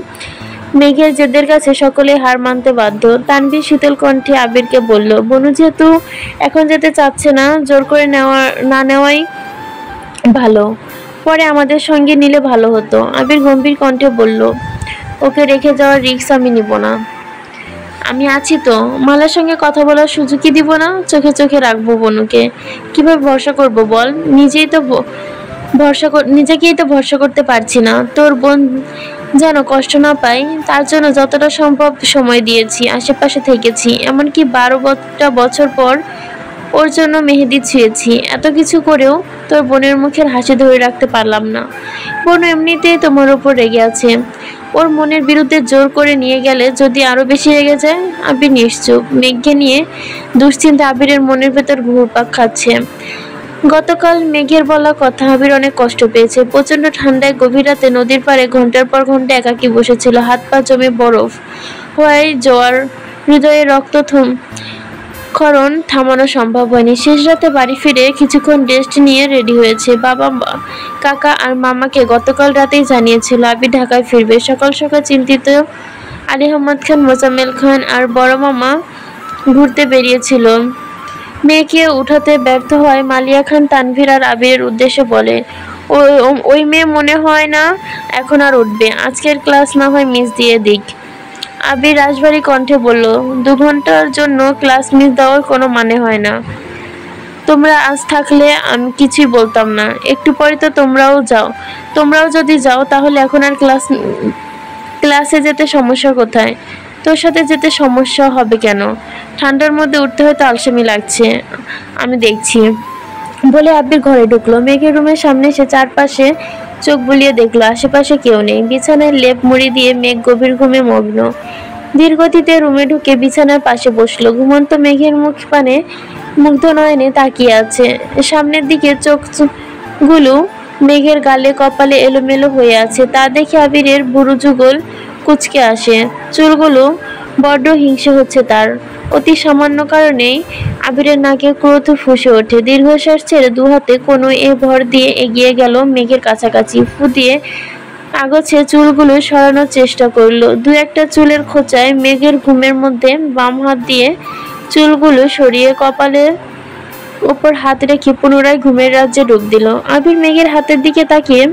মেঘের জেদের কাছে সকলে হার মানতে বাধ্য। তানভীর শীতল কণ্ঠে আবিরকে বলল, বনু যেহেতু এখন যেতে চাচ্ছে না, জোর করে না নেওয়াই ভালো, পরে আমাদের সঙ্গে নিলে ভালো হতো। আবির গম্ভীর কণ্ঠে বলল, ওকে রেখে যাওয়ার রিস্ক আমি নিব না। আমি আছি তো, মালার সঙ্গে কথা বলার সুযোগই দিব না। চোখে চোখে রাখবো বনুকে। কিভাবে ভরসা করব বল? নিজেকেই তো ভরসা করতে পারছি না। তোর বোন যেন কষ্ট না পাই তার জন্য যতটা সম্ভব সময় দিয়েছি, আশেপাশে থেকেছি, এমনকি 12টা বছর পর ওর জন্য মেহেদি ছুঁয়েছি। এত কিছু করেও তোর বোনের মুখের হাসি ধরে রাখতে পারলাম না। বোন এমনিতেই তোমার উপর রেগে আছে, ওর মনের বিরুদ্ধে জোর করে নিয়ে গেলে যদি আরো বেশি রেগে যায়। আবির নিশ্চুপ। মেঘকে নিয়ে দুশ্চিন্তা আবিরের মনের ভেতর ঘুরপাক খাচ্ছে। গতকাল মেঘের বলা কথা আবির অনেক কষ্ট পেয়েছে। প্রচন্ড ঠান্ডায় গভীর রাতে নদীর পাড়ে ঘন্টার পর ঘন্টা একাকী বসেছিল, হাত পা জমে বরফ হওয়ায় জোয়ার হৃদয়ে ক্ষরণ থামানো সম্ভব হয়নি। শেষ রাতে বাড়ি ফিরে কিছুক্ষণ রেস্ট নিয়ে রেডি হয়েছে। বাবা, কাকা আর মামাকে গতকাল রাতেই জানিয়েছিল আবির ঢাকায় ফিরবে। সকাল সকাল চিন্তিত আলী আহমদ খান, মোজাম্মেল খান আর বড় মামা ঘুরতে বেরিয়েছিল। মেয়েকে উঠাতে ব্যর্থ হয় মালিয়া খান তানভীর আর আবিরের উদ্দেশ্যে বলে, ওই মেয়ে মনে হয় না এখন আর উঠবে, আজকের ক্লাস না হয় মিস দিয়ে দিক। আবির রাশভারী কণ্ঠে বলল, 2 ঘন্টার জন্য ক্লাস মিস দেওয়ার কোনো মানে হয় না। তোমরা আজ থাকলে আমি কিছুই বলতাম না, একটু পরে তো তোমরাও যদি যাও তাহলে এখন আর ক্লাসে যেতে সমস্যা কোথায়? তোর সাথে যেতে সমস্যা হবে কেন? ঠান্ডার মধ্যে উঠতে হয়তো আলসেমি লাগছে, আমি দেখছি বলে আবির ঘরে ঢুকলো। মেঘের রুমের সামনে এসে চারপাশে চোখ বুলিয়ে দেখলো, আশেপাশে কেউ নেই। বিছানায় লেপ মুড়ি দিয়ে মেঘ গভীর ঘুমে মগ্ন। ধীরগতিতে রুমে ঢুকে বিছানার পাশে বসলো। ঘুমন্ত মেঘের মুখ পানে মুগ্ধ নয়নে তাকিয়ে আছে। সামনের দিকে চোখগুলো মেঘের গালে কপালে এলোমেলো হয়ে আছে। তা দেখে আবিরের বুড়ো যুগল কুঁচকে আসে। চুলগুলো বড্ড হিংসে হচ্ছে তার। অতি সামান্য কারণেই আবিরের নাকে ক্রোধ ফুঁসে ওঠে। দীর্ঘশ্বাস ছেড়ে দুহাতে কোনো এ ভর দিয়ে এগিয়ে গেল মেঘের কাছাকাছি। ফু দিয়ে আগছে চুলগুলো সরানোর চেষ্টা করলো। দু একটা চুলের খোঁচায় মেঘের ঘুমের মধ্যে বাম হাত দিয়ে চুলগুলো সরিয়ে কপালের উপর হাত রেখে পুনরায় ঘুমের রাজ্যে ডুব দিল। আবির মেঘের হাতের দিকে তাকিয়ে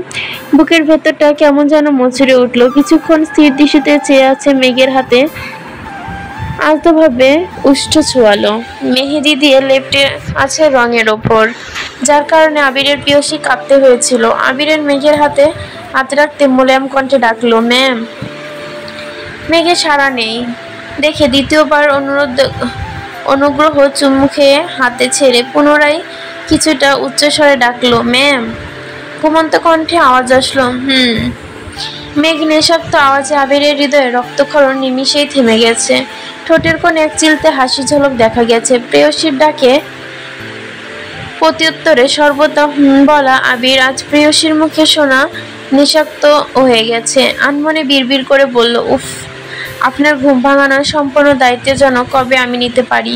বুকের ভেতরটা কেমন যেন মোচড়ে উঠল। কিছুক্ষণ স্থির দৃষ্টিতে চেয়ে আছে মেঘের হাতে। আলতোভাবে উষ্ঠ ছোঁয়ালো। মেহেদি দিয়ে লেপ্টে আছে রঙের ওপর, যার কারণে আবিরের প্রিয়সী কাঁপতে হয়েছিল। আবিরের মেঘের হাতে হাত রাখতে মোলায়েম কণ্ঠে ডাকলো, ম্যাম। মেঘে সাড়া নেই দেখে দ্বিতীয়বার অনুগ্রহ চুমু খেয়ে হাতে ছেড়ে পুনরায় কিছুটা উচ্চস্বরে ডাকলো, ম্যাম। ঘুমন্ত কণ্ঠে আওয়াজ আসলো, মেঘ নিঃশব্দ আওয়াজে আবিরের হৃদয়ে রক্তক্ষরণ নিমিষেই থেমে গেছে। ঠোঁটের কোণে এক চিলতে হাসি ঝলক দেখা গেছে। প্রেয়সীর ডাকে প্রত্যুত্তরে সর্বদা বলা আবির আজ প্রেয়সীর মুখে শোনা নিঃশব্দ হয়ে গেছে। আনমনে বিড়বিড় করে বলল, উফ, আপনার ঘুম ভাঙানোর সম্পূর্ণ দায়িত্ব যেন কবে আমি নিতে পারি।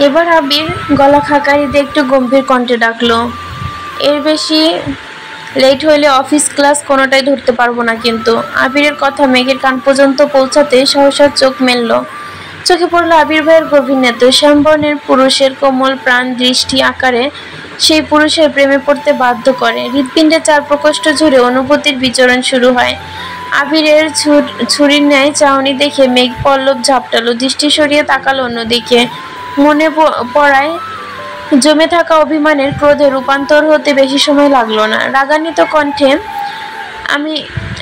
এবার আবির গলা খাকারি দিয়ে একটু গম্ভীর কণ্ঠে ডাকলো, এর বেশি লেট হইলে অফিস ক্লাস কোনোটাই ধরতে পারবো না কিন্তু। আবিরের কথা মেঘের কান পর্যন্ত পৌঁছাতে সহসা চোখ মেলল। চোখে পড়লো আবির ভাইয়ের গভীর নেত্র। শ্যামবর্ণের পুরুষের কোমল প্রাণ দৃষ্টি আকারে সেই পুরুষের প্রেমে পড়তে বাধ্য করে। হৃৎপিণ্ডে চার প্রকোষ্ঠ জুড়ে অনুভূতির বিচরণ শুরু হয়। আবিরের ছুরির ন্যায় চাহনি দেখে মেঘ পল্লব ঝাপটালো, দৃষ্টি সরিয়ে তাকালো অন্যদিকে। মনে পড়ায় জমে থাকা অভিমানের ক্রোধে রূপান্তর হতে বেশি সময় লাগলো না। রাগান্বিত কণ্ঠে আমি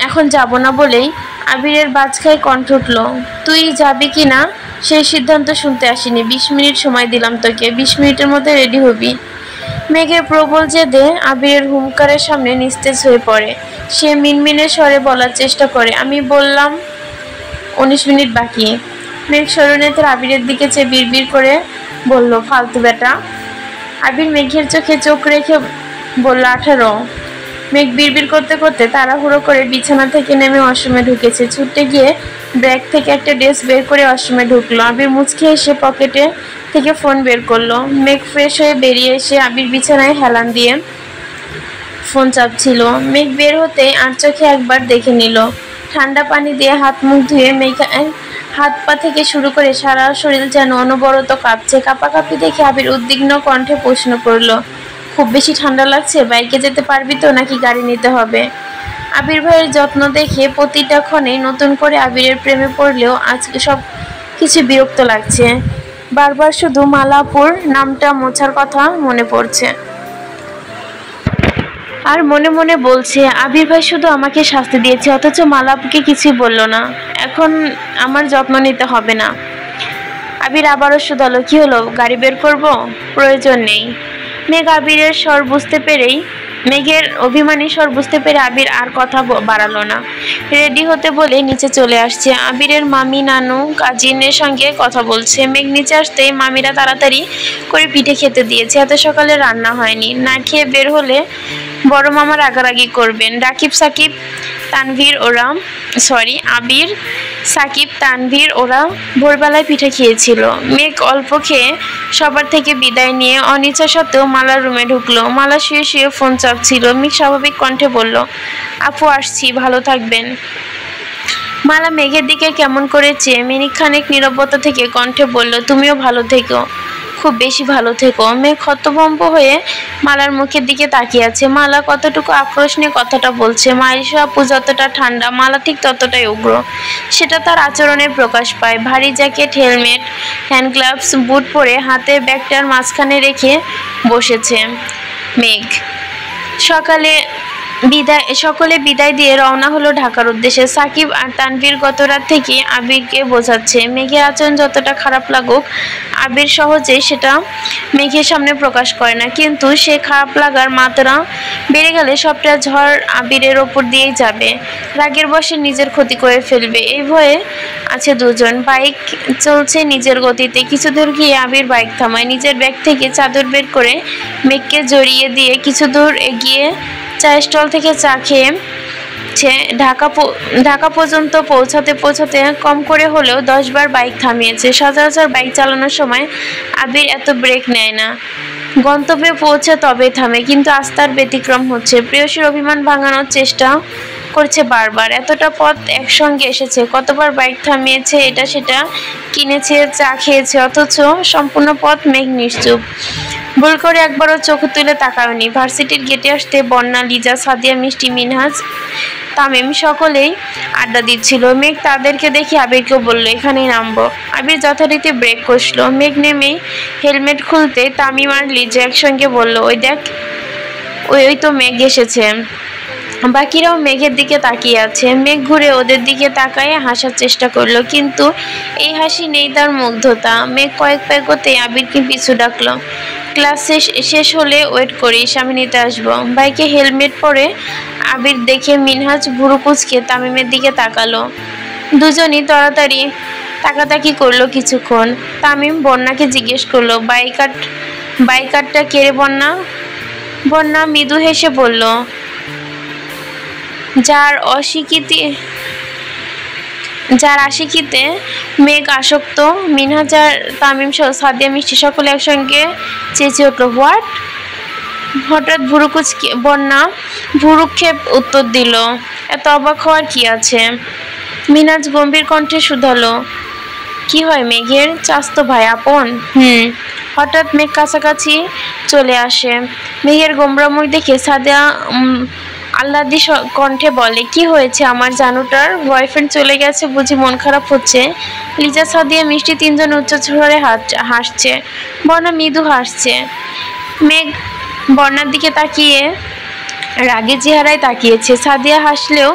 এখন যাব না বলেই আবিরের বাজখায় কণ্ঠ উঠল, তুই যাবি কি না সেই সিদ্ধান্ত শুনতে আসিনি। 20 মিনিট সময় দিলাম তোকে, 20 মিনিটের মধ্যে রেডি হবি। মেঘের প্রবল জেদে আবিরের হুঙ্কারের সামনে নিস্তেজ হয়ে পড়ে। সে মিনমিনে স্বরে বলার চেষ্টা করে, আমি বললাম 19 মিনিট বাকি। মেঘ সরুনেতের আবিরের দিকে চেয়ে বিড়বিড় করে বলল, ফালতু বেটা। আবির মেঘের চোখে চোখ রেখে বলল, 18। মেঘ বিড়বিড় করতে করতে তাড়াহুড়ো করে বিছানা থেকে নেমে ওয়াশরুমে ঢুকেছে। ছুটতে গিয়ে ব্যাগ থেকে একটা ড্রেস বের করে ওয়াশরুমে ঢুকলো। আবির মুচকে এসে পকেটে থেকে ফোন বের করলো। মেঘ ফ্রেশ হয়ে বেরিয়ে এসে আবির বিছানায় হেলান দিয়ে ফোন চাপছিল। মেঘ বের হতে আর চোখে একবার দেখে নিল। ঠান্ডা পানি দিয়ে হাত মুখ ধুয়ে মেঘ হাত পা থেকে শুরু করে সারা শরীর যেন অনবরত কাঁপছে। কাঁপাকাঁপি দেখে আবির উদ্বিগ্ন কণ্ঠে প্রশ্ন করলো, খুব বেশি ঠান্ডা লাগছে? বাইকে যেতে পারবি তো নাকি গাড়ি নিতে হবে? আবির ভাইয়ের যত্ন দেখে প্রতিটা ক্ষণে নতুন করে আবিরের প্রেমে পড়লেও আজকে সব কিছু বিরক্ত লাগছে। বারবার শুধু মালাপুর নামটা মোছার কথা মনে পড়ছে। আর মনে মনে বলছে, আবির ভাই শুধু আমাকে শাস্তি দিয়েছে, অথচ মালাপুকে কিছুই বলল না। এখন আমার যত্ন নিতে হবে না। আবির আবারও শুধালো, কি হলো, গাড়ি বের করবো? প্রয়োজন নেই। মেঘ আবিরের স্বর বুঝতে পেরেই মেঘের অভিমানী স্বর বুঝতে পেরে আবির আর কথা বাড়ালো না। রেডি হতে বলে নিচে চলে আসছে। আবিরের মামি, নানু, কাজিনের সঙ্গে কথা বলছে। মেঘ নিচে আসতেই মামিরা তাড়াতাড়ি করে পিঠে খেতে দিয়েছে। এত সকালে রান্না হয়নি। না খেয়ে বের হলে বড় মামা রাগারাগি করবেন। আবির, সাকিব, তানভীর ওরা ভোরবেলায় পিঠে খেয়েছিল। মেঘ অল্প খেয়ে সবার থেকে বিদায় নিয়ে অনিচ্ছা সত্ত্বেও মালার রুমে ঢুকলো। মালা শুয়ে শুয়ে ফোন চাপছিল। মেঘ স্বাভাবিক কণ্ঠে বলল, আপু আসছি, ভালো থাকবেন। মালা মেঘের দিকে কেমন করে চেয়ে মিনিট খানেক নীরবতা থেকে কণ্ঠে বলল, তুমিও ভালো থেকো, খুব বেশি ভালো থেকো। মেঘ হতভম্ব হয়ে মালার মুখের দিকে তাকিয়ে আছে। মালা কতটুকু আক্রোশ নিয়ে কথাটা বলছে। মাইশা আপু যতটা ঠান্ডা, মালা ঠিক ততটাই উগ্র। সেটা তার আচরণে প্রকাশ পায়। ভারী জ্যাকেট, হেলমেট, হ্যান্ড গ্লাভস, বুট পরে হাতের ব্যাগটার মাঝখানে রেখে বসেছে মেঘ। সকালে সকলে বিদায় দিয়ে রওনা হলো ঢাকার উদ্দেশ্যে। সাকিব আর তানভীর গত রাত থেকে আবিরকে বোঝাচ্ছে মেঘের আচরণ যতটা খারাপ লাগুক আবির সহজে সেটা মেঘের সামনে প্রকাশ করে না, কিন্তু সে খারাপ লাগার মাত্রা বেড়ে গেলে সবটা ঝড় আবিরের ওপর দিয়েই যাবে, রাগের বশে নিজের ক্ষতি করে ফেলবে, এই ভয়ে আছে দুজন। বাইক চলছে নিজের গতিতে। কিছু দূর গিয়ে আবির বাইক থামায়, নিজের ব্যাগ থেকে চাদর বের করে মেঘকে জড়িয়ে দিয়ে কিছু দূর এগিয়ে চায়ের স্টল থেকে চা খেয়ে ঢাকা পর্যন্ত পৌঁছাতে কম করে হলেও 10 বার বাইক থামিয়েছে। সচরাচর বাইক চালানোর সময় আবির এত ব্রেক নেয় না, গন্তব্যে পৌঁছে তবেই থামে, কিন্তু আজ তার ব্যতিক্রম হচ্ছে। প্রেয়সীর অভিমান ভাঙানোর চেষ্টা করছে বারবার। এতটা পথ একসঙ্গে এসেছে, কতবার বাইক থামিয়েছে, এটা সেটা কিনেছে, চা খেয়েছে, অথচ সম্পূর্ণ পথ মেঘ নিশ্চুপ। ভুল করে একবারও চোখ তুলে তাকায়নি। ভার্সিটির গেটে আসতে বন্যা, লিজা, সাদিয়া, মিষ্টি, মিনহাজ, তামিম সকলেই আড্ডা দিচ্ছিল। মেঘ তাদেরকে দেখে আবিরকেও বলল এখানেই নামবো। আবির যথারীতি ব্রেক কষল। মেঘ নেমেই হেলমেট খুলতে তামিম আর লিজা একসঙ্গে বলল ওই দেখ, ওই তো মেঘ এসেছে। বাকিরাও মেঘের দিকে তাকিয়ে আছে। মেঘ ঘুরে ওদের দিকে তাকায় হাসার চেষ্টা করলো, কিন্তু এই হাসি নেই তার মুগ্ধতা। মেঘ কয়েক পা এগোতে আবিরকে পিছু ডাকলো। ক্লাস শেষ হলে ওয়েট করিস, আমি নিতে আসবো। বাইকে হেলমেট পরে আবির দেখে মিনহাজ ভুরু কুঁচকে তামিমের দিকে তাকালো। দুজনই তাড়াতাড়ি তাকাতাকি করলো কিছুক্ষণ। তামিম বন্যাকে জিজ্ঞেস করলো বাইকারটা কে রে বন্যা? বন্যা মৃদু হেসে বলল যার আশিকিতে মেঘ আসক্ত। মিনহাজ আর তামিম সহ সাদিয়া, মিষ্টি সকলে একসঙ্গে চেঁচিয়ে উঠল হোয়াট? হঠাৎ বন্যা ভুরুক্ষেপ উত্তর দিল, এত অবাক হওয়ার কি আছে? মিনহাজ গম্ভীর কণ্ঠে শুধালো কি হয় মেঘের? চাস্তো ভাই আপন? হঠাৎ মেঘ কাছাকাছি চলে আসে। মেঘের গোমরা মুখ দেখে সাদিয়া আহ্লাদি কণ্ঠে বলে কি হয়েছে আমার জানুটার? বয়ফ্রেন্ড চলে গেছে বুঝি, মন খারাপ হচ্ছে? লিজা, সাদিয়া, মিষ্টি তিনজন উচ্চ স্বরে হাসছে। বন্যা মৃদু হাসছে। মেঘ বন্যার দিকে তাকিয়ে রাগে চেহারায় তাকিয়েছে। সাদিয়া হাসলেও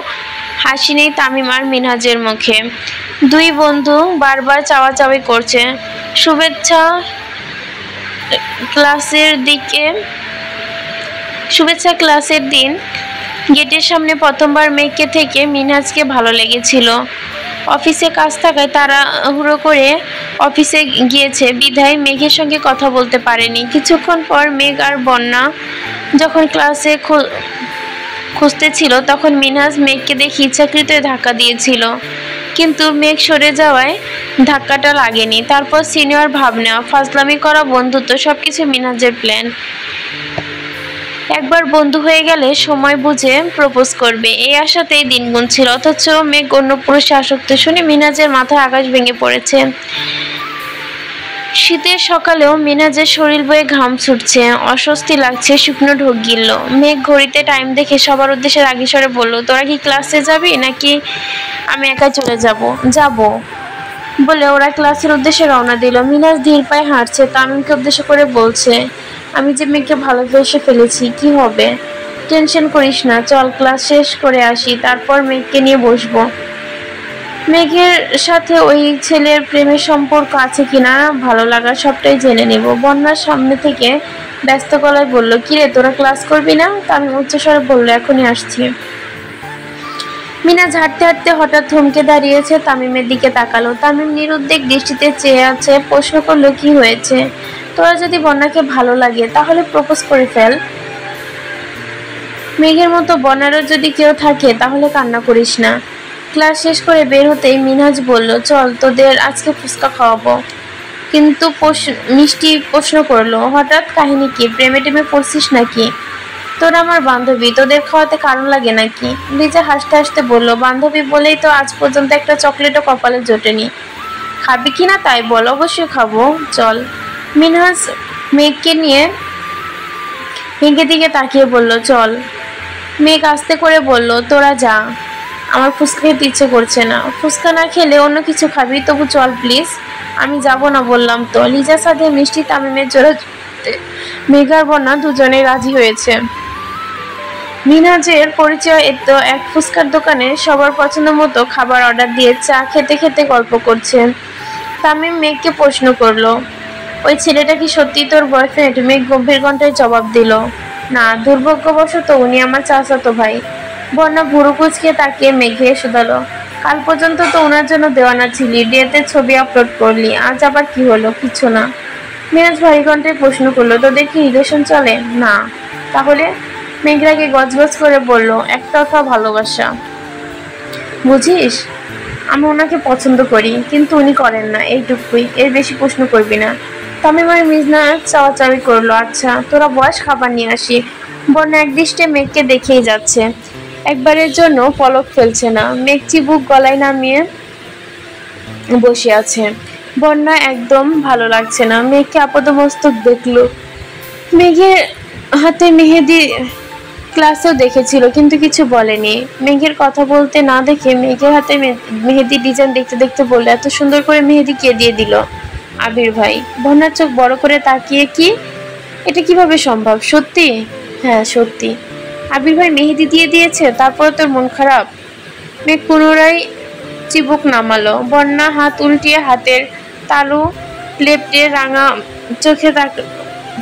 হাসি নেই তামিম আর মিনহাজের মুখে। দুই বন্ধু বারবার চাওয়াচাওয়ি করছে। শুভেচ্ছা ক্লাসের দিন গেটের সামনে প্রথমবার মেঘকে থেকে মিনহাজকে ভালো লেগেছিল। অফিসে কাজ থাকায় তাড়াহুড়ো করে অফিসে গিয়েছে বিধায় মেঘের সঙ্গে কথা বলতে পারেনি। কিছুক্ষণ পর মেঘ আর বন্যা যখন ক্লাসে খুঁজতেছিল তখন মিনহাজ মেঘকে দেখে ইচ্ছাকৃত ধাক্কা দিয়েছিল, কিন্তু মেঘ সরে যাওয়ায় ধাক্কাটা লাগেনি। তারপর সিনিয়র ভাব নেওয়া, ফাজলামি করা, বন্ধুত্ব সবকিছু মিনহাজের প্ল্যান। একবার বন্ধু হয়ে গেলে সময় বুঝে প্রপোজ করবে, এই আশাতেই দিন গুনছিল। অথচ মেঘ অন্য পুরুষে আসক্ত শুনে মিনহাজের মাথায় আকাশ ভেঙে পড়েছে। শীতের সকালেও মিনহাজের শরীর বয়ে ঘাম ছুটছে, অস্বস্তি লাগছে, শুকনো ঢোক গিলল। মেঘ ঘড়িতে টাইম দেখে সবার উদ্দেশ্যে রাগী স্বরে বলল তোরা কি ক্লাসে যাবি নাকি আমি একাই চলে যাব বলে ওরা ক্লাসের উদ্দেশ্যে রওনা দিল। মিনহাজ ধীর পায়ে হাঁটছে, তামিমকে উদ্দেশ্য করে বলছে আমি যে মেঘকে ভালোবেসে ফেলেছি, কি হবে? টেনশন করিস না, চল ক্লাস শেষ করে আসি, তারপর মেঘকে নিয়ে বসবো। মেঘের সাথে ওই ছেলের প্রেমের সম্পর্ক আছে কিনা, ভালো লাগা, সবটাই জেনে নেব। বন্যার সামনে থেকে ব্যস্ত গলায় বলল কিরে তোরা ক্লাস করবি না? তামিম উচ্চস্বরে বলল এখনই আসছি। মিনহাজ হাঁটতে হাঁটতে হঠাৎ থমকে দাঁড়িয়েছে, তামিমের দিকে তাকালো। তামিম নিরুদ্বেগ দৃষ্টিতে চেয়ে আছে। প্রশ্ন করলো কি হয়েছে? তোরা যদি বন্যাকে ভালো লাগে তাহলে প্রপোজ করে ফেল। মেঘের মতো বন্যারও যদি কেউ থাকে তাহলে কান্না করিস না। ক্লাস শেষ করে বের হতেই মিনহাজ বলল চল তোদের আজকে ফুচকা খাওয়াবো। কিন্তু মিষ্টি প্রশ্ন করলো হঠাৎ কাহিনী কি? প্রেমে টেমে পড়ছিস নাকি? তোরা আমার বান্ধবী, তোদের খাওয়াতে কারণ লাগে নাকি? লিজা হাসতে হাসতে বলল বান্ধবী বলেই তো আজ পর্যন্ত একটা চকলেটও কপালে জোটেনি। খাবি কিনা তাই বল। অবশ্যই খাবো, চল। মিনহাজ মেঘকে নিয়ে মেঘের দিকে তাকিয়ে বলল চল। মেঘ আস্তে করে বলল তোরা যা, আমার ফুচকা খেতে ইচ্ছে করছে না। ফুচকা না খেলে অন্য কিছু খাবি, তবু চল প্লিজ। আমি যাব না বললাম তো। লিজা, সাথে মিষ্টি, তামিমের জোরে মেঘ আর বন্যা দুজনে রাজি হয়েছে। মিনহাজের পরিচয় তো এক ফুচকার দোকানে সবার পছন্দ মতো খাবার অর্ডার দিয়ে চা খেতে খেতে গল্প করছেন। তামিম মেঘকে প্রশ্ন করলো, ওই ছেলেটা কি সত্যি তোর বয়ফ্রেন্ড? মেঘ গম্ভীর কণ্ঠে জবাব দিল, না, দুর্ভাগ্যবশত উনি আমার চাচাতো ভাই। বন্যা ভুরু কুচকে তাকিয়ে মেঘে শুধালো, কাল পর্যন্ত তো ওনার জন্য দেওয়ানা ছিলি, ডেতে ছবি আপলোড করলি, আজ আবার কি হলো? কিছু না। মিরাজ ভারী কণ্ঠে প্রশ্ন করলো, তোদের কি রিলেশন চলে? না। তাহলে? মেঘরাকে গজগজ করে বলল, একতরফা ভালোবাসা। বুঝিস, আমি ওনাকে পছন্দ করি, কিন্তু উনি করেন না, এইটুকুই, এর বেশি প্রশ্ন করবি না। তামিম আর মিজনা চাওয়াচাওয়ি করলো, আচ্ছা তোরা বয়স, খাবার নিয়ে আসি। বন্যা একদৃষ্টে মেঘকে দেখেই যাচ্ছে, একবারের জন্য পলক ফেলছে না। মেঘ চিবুক গলায় নামিয়ে বসে আছে। বন্যা একদম ভালো লাগছে না, মেঘকে আপাদমস্তক দেখলো। মেঘের হাতে মেহেদি ক্লাসেও দেখেছিল, কিন্তু কিছু বলেনি। মেঘের কথা বলতে না দেখে মেঘের হাতে মেহেদি ডিজাইন দেখতে দেখতে বললো, এত সুন্দর করে মেহেদি কে দিয়ে দিল? আবির ভাই। বন্যার চোখ বড় করে তাকিয়ে, কি, এটা কিভাবে সম্ভব? সত্যি? হ্যাঁ সত্যি। আবির ভাই মেহেদি দিয়ে দিয়েছে, তারপরে তোর মন খারাপ? মেঘ পুনরায় চিবুক নামালো। বন্যা হাত উল্টিয়ে হাতের তালু লেপটে রাঙা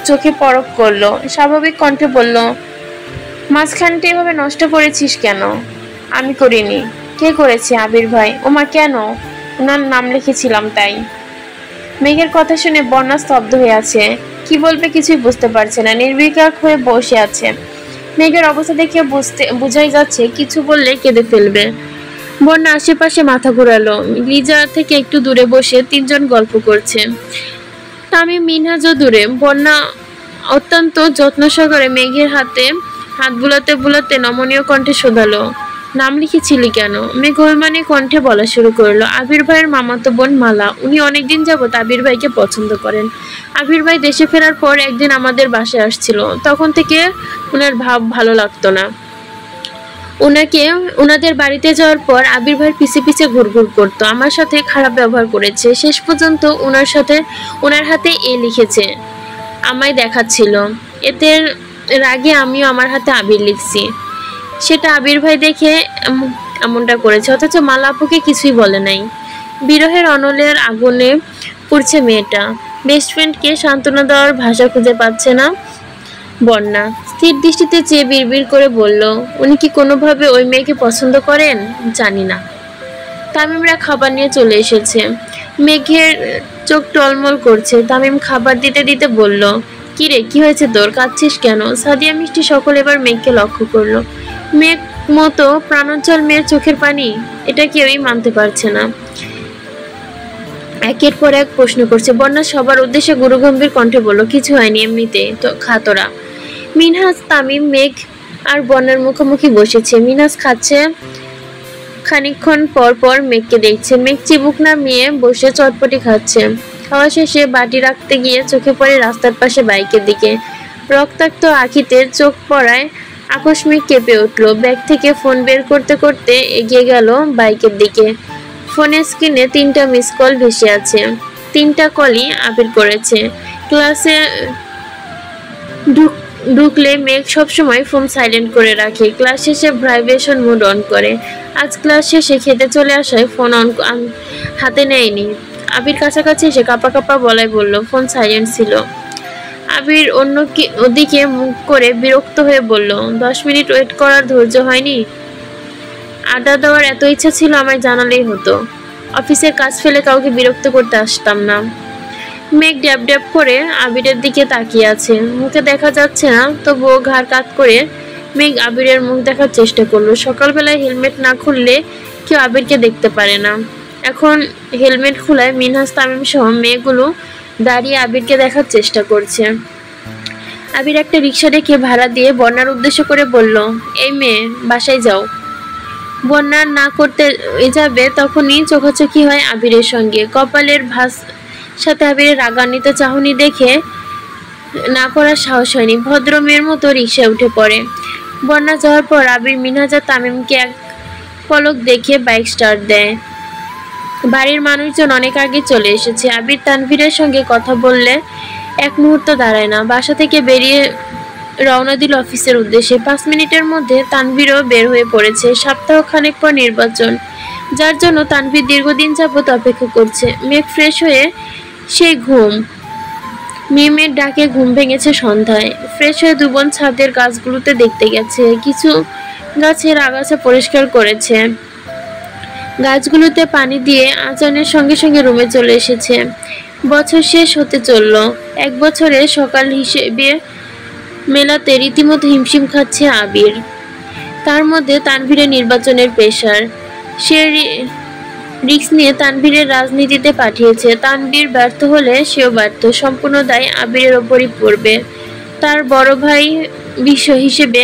চোখে পরক করলো, স্বাভাবিক কণ্ঠে বলল, মাঝখানটা এভাবে নষ্ট করেছিস কেন? আমি করিনি। কে করেছে? আবির ভাই। ওমা, কেন? ওনার নাম লিখেছিলাম তাই। মেঘের কথা শুনে বন্যা স্তব্ধ হয়ে আছে, কি বলবে কিছুই বুঝতে পারছে না, নির্বিকার হয়ে বসে আছে। মেঘের অবস্থা দেখে বোঝাই যাচ্ছে কিছু বললে কেঁদে ফেলবে। বন্যা আশেপাশে মাথা ঘুরালো। লিজা থেকে একটু দূরে বসে তিনজন গল্প করছে। তামিম, মিনহাজও দূরে। বন্যা অত্যন্ত যত্ন সহকারে মেঘের হাতে হাত বুলাতে বুলাতে নমনীয় কণ্ঠে শোধালো, নাম লিখেছিলি কেন? মেঘ অভিমানী কণ্ঠে বলা শুরু করলো, আবির ভাইয়ের মামাতো বোন মালা, উনি অনেকদিন যাবত আবির ভাইকে পছন্দ করেন। আবির ভাই দেশে ফেরার পর একদিন আমাদের বাসায় আসছিল, তখন থেকে ওনার ভাব ভালো লাগতো না। ওনাদের বাড়িতে যাওয়ার পর আবির ভাইয়ের পিছে পিছে ঘুরঘুর করতো, আমার সাথে খারাপ ব্যবহার করেছে, শেষ পর্যন্ত ওনার হাতে এ লিখেছে, আমায় দেখাচ্ছিল। এতে রাগে আমিও আমার হাতে আবির লিখছি, সেটা আবির ভাই দেখে এমনটা করেছে, অথচ মালা আপুকে কিছুই বলে নাই। বিরহের অনলের আগুনে পুড়ছে মেয়েটা, বেস্ট ফ্রেন্ডকে সান্ত্বনা দেওয়ার ভাষা খুঁজে পাচ্ছে না। বন্যা স্থির দৃষ্টিতে চেয়ে বিড়বিড় করে বলল, উনি কি কোনোভাবে ওই মেয়েকে পছন্দ করেন? জানি না। তামিমরা খাবার নিয়ে চলে এসেছে। মেঘের চোখ টলমল করছে। তামিম খাবার দিতে দিতে বলল, কিরে, কি হয়েছে তোর? কাঁদছিস কেন? সাদিয়া মিষ্টি সকল এবার মেঘকে লক্ষ্য করলো। মেঘ মতো প্রাণোজ্জ্বল মেয়ের চোখের পানি, এটা কেউই মানতে পারছে না। একের পর এক প্রশ্ন করছে। বন্যা সবার উদ্দেশ্যে গুরুগম্ভীর কণ্ঠে বলল, কিছু হয়নি, এমনিতে তো খা তোরা। মিনহাজ, তামিম, মেঘ আর বন্যার মুখোমুখি বসেছে। মিনহাজ খাচ্ছে, খানিকক্ষণ পর পর মেঘকে দেখছে। মেঘ চিবুক নামিয়ে বসে চটপটি খাচ্ছে। খাওয়া শেষে বাটি রাখতে গিয়ে চোখে পড়ে রাস্তার পাশে বাইকের দিকে। রক্তাক্ত আঁখিতে চোখ পড়ায় আকস্মিক কেঁপে উঠল। ব্যাগ থেকে ফোন বের করতে করতে এগিয়ে গেল বাইকের দিকে। ফোনের স্ক্রিনে 3টা মিস কল ভেসে আছে। 3টা কলই আবির করেছে। ক্লাসে ঢুকলে মেঘ সবসময় ফোন সাইলেন্ট করে রাখে, ক্লাস শেষে ভাইব্রেশন মোড অন করে। আজ ক্লাস শেষে খেতে চলে আসায় ফোন হাতে নেয়নি। আবির কাছাকাছি এসে কাঁপা কাঁপা গলায় বলল, ফোন সাইলেন্ট ছিল। আবির ওদিকে মুখ করে বিরক্ত হয়ে বলল, 10 মিনিট ওয়েট করার ধৈর্য হয়নি? আড্ডা দেওয়ার এত ইচ্ছা ছিল আমায় জানালেই হতো, অফিসের কাজ ফেলে কাউকে বিরক্ত করতে আসতাম না। মেঘ ড্যাব ড্যাব করে আবিরের দিকে তাকিয়ে আছে, মুখে দেখা যাচ্ছে না, তবুও ঘাড় কাত করে মেঘ আবিরের মুখ দেখার চেষ্টা করলো। সকালবেলায় হেলমেট না খুললে কেউ আবিরকে দেখতে পারে না, এখন হেলমেট খোলায় মিনহাজ, তামিম সহ মেয়েগুলো দাঁড়িয়ে আবিরকে দেখার চেষ্টা করছে। আবির একটা রিক্সা ডেকে ভাড়া দিয়ে বন্যার উদ্দেশ্য করে বলল, এই মেয়ে, বাসায় যাও। বন্যা না করতে যাবে তখনই চোখাচোখি হয় আবিরের সঙ্গে। কপালের ভাঁজ সাথে আবিরের রাগান্বিত চাহনি দেখে না করার সাহস হয়নি। ভদ্র মেয়ের মতো রিক্সায় উঠে পড়ে। বন্যা যাওয়ার পর আবির মিনহাজ আর তামিমকে এক পলক দেখে বাইক স্টার্ট দেয়। বাড়ির মানুষজন অনেক আগে চলে এসেছে। আবির তানভীরের সঙ্গে কথা বললে এক মুহূর্ত দাঁড়ায় না। বাসা থেকে বেরিয়ে রওনা দিল অফিসের উদ্দেশ্যে। 5 মিনিটের মধ্যে তানভীরও বের হয়ে পড়েছে। সপ্তাহ খানেক পর নির্বাচন, যার জন্য তানভীর দীর্ঘদিন যাবত অপেক্ষা করছে। মেঘ ফ্রেশ হয়ে সেই ঘুম, মিমের ডাকে ঘুম ভেঙেছে সন্ধ্যায়। ফ্রেশ হয়ে দুবোন ছাদের গাছগুলোতে দেখতে গেছে। কিছু গাছের আগাছা পরিষ্কার করেছে, গাছগুলোতে পানি দিয়ে আজানের সঙ্গে সঙ্গে রুমে চলে এসেছে। বছর শেষ হতে চলল। 1 বছরে সকাল হিসেবে মেলাতে রীতিমতো হিমশিম খাচ্ছে আবির। তার মধ্যে তানভীরের নির্বাচনের প্রেশার। সে রিস্ক নিয়ে তানভীরের রাজনীতিতে পাঠিয়েছে। তানভীর ব্যর্থ হলে সেও ব্যর্থ। সম্পূর্ণ দায় আবিরের ওপরই পড়বে। তার বড় ভাই বিশ্ব হিসেবে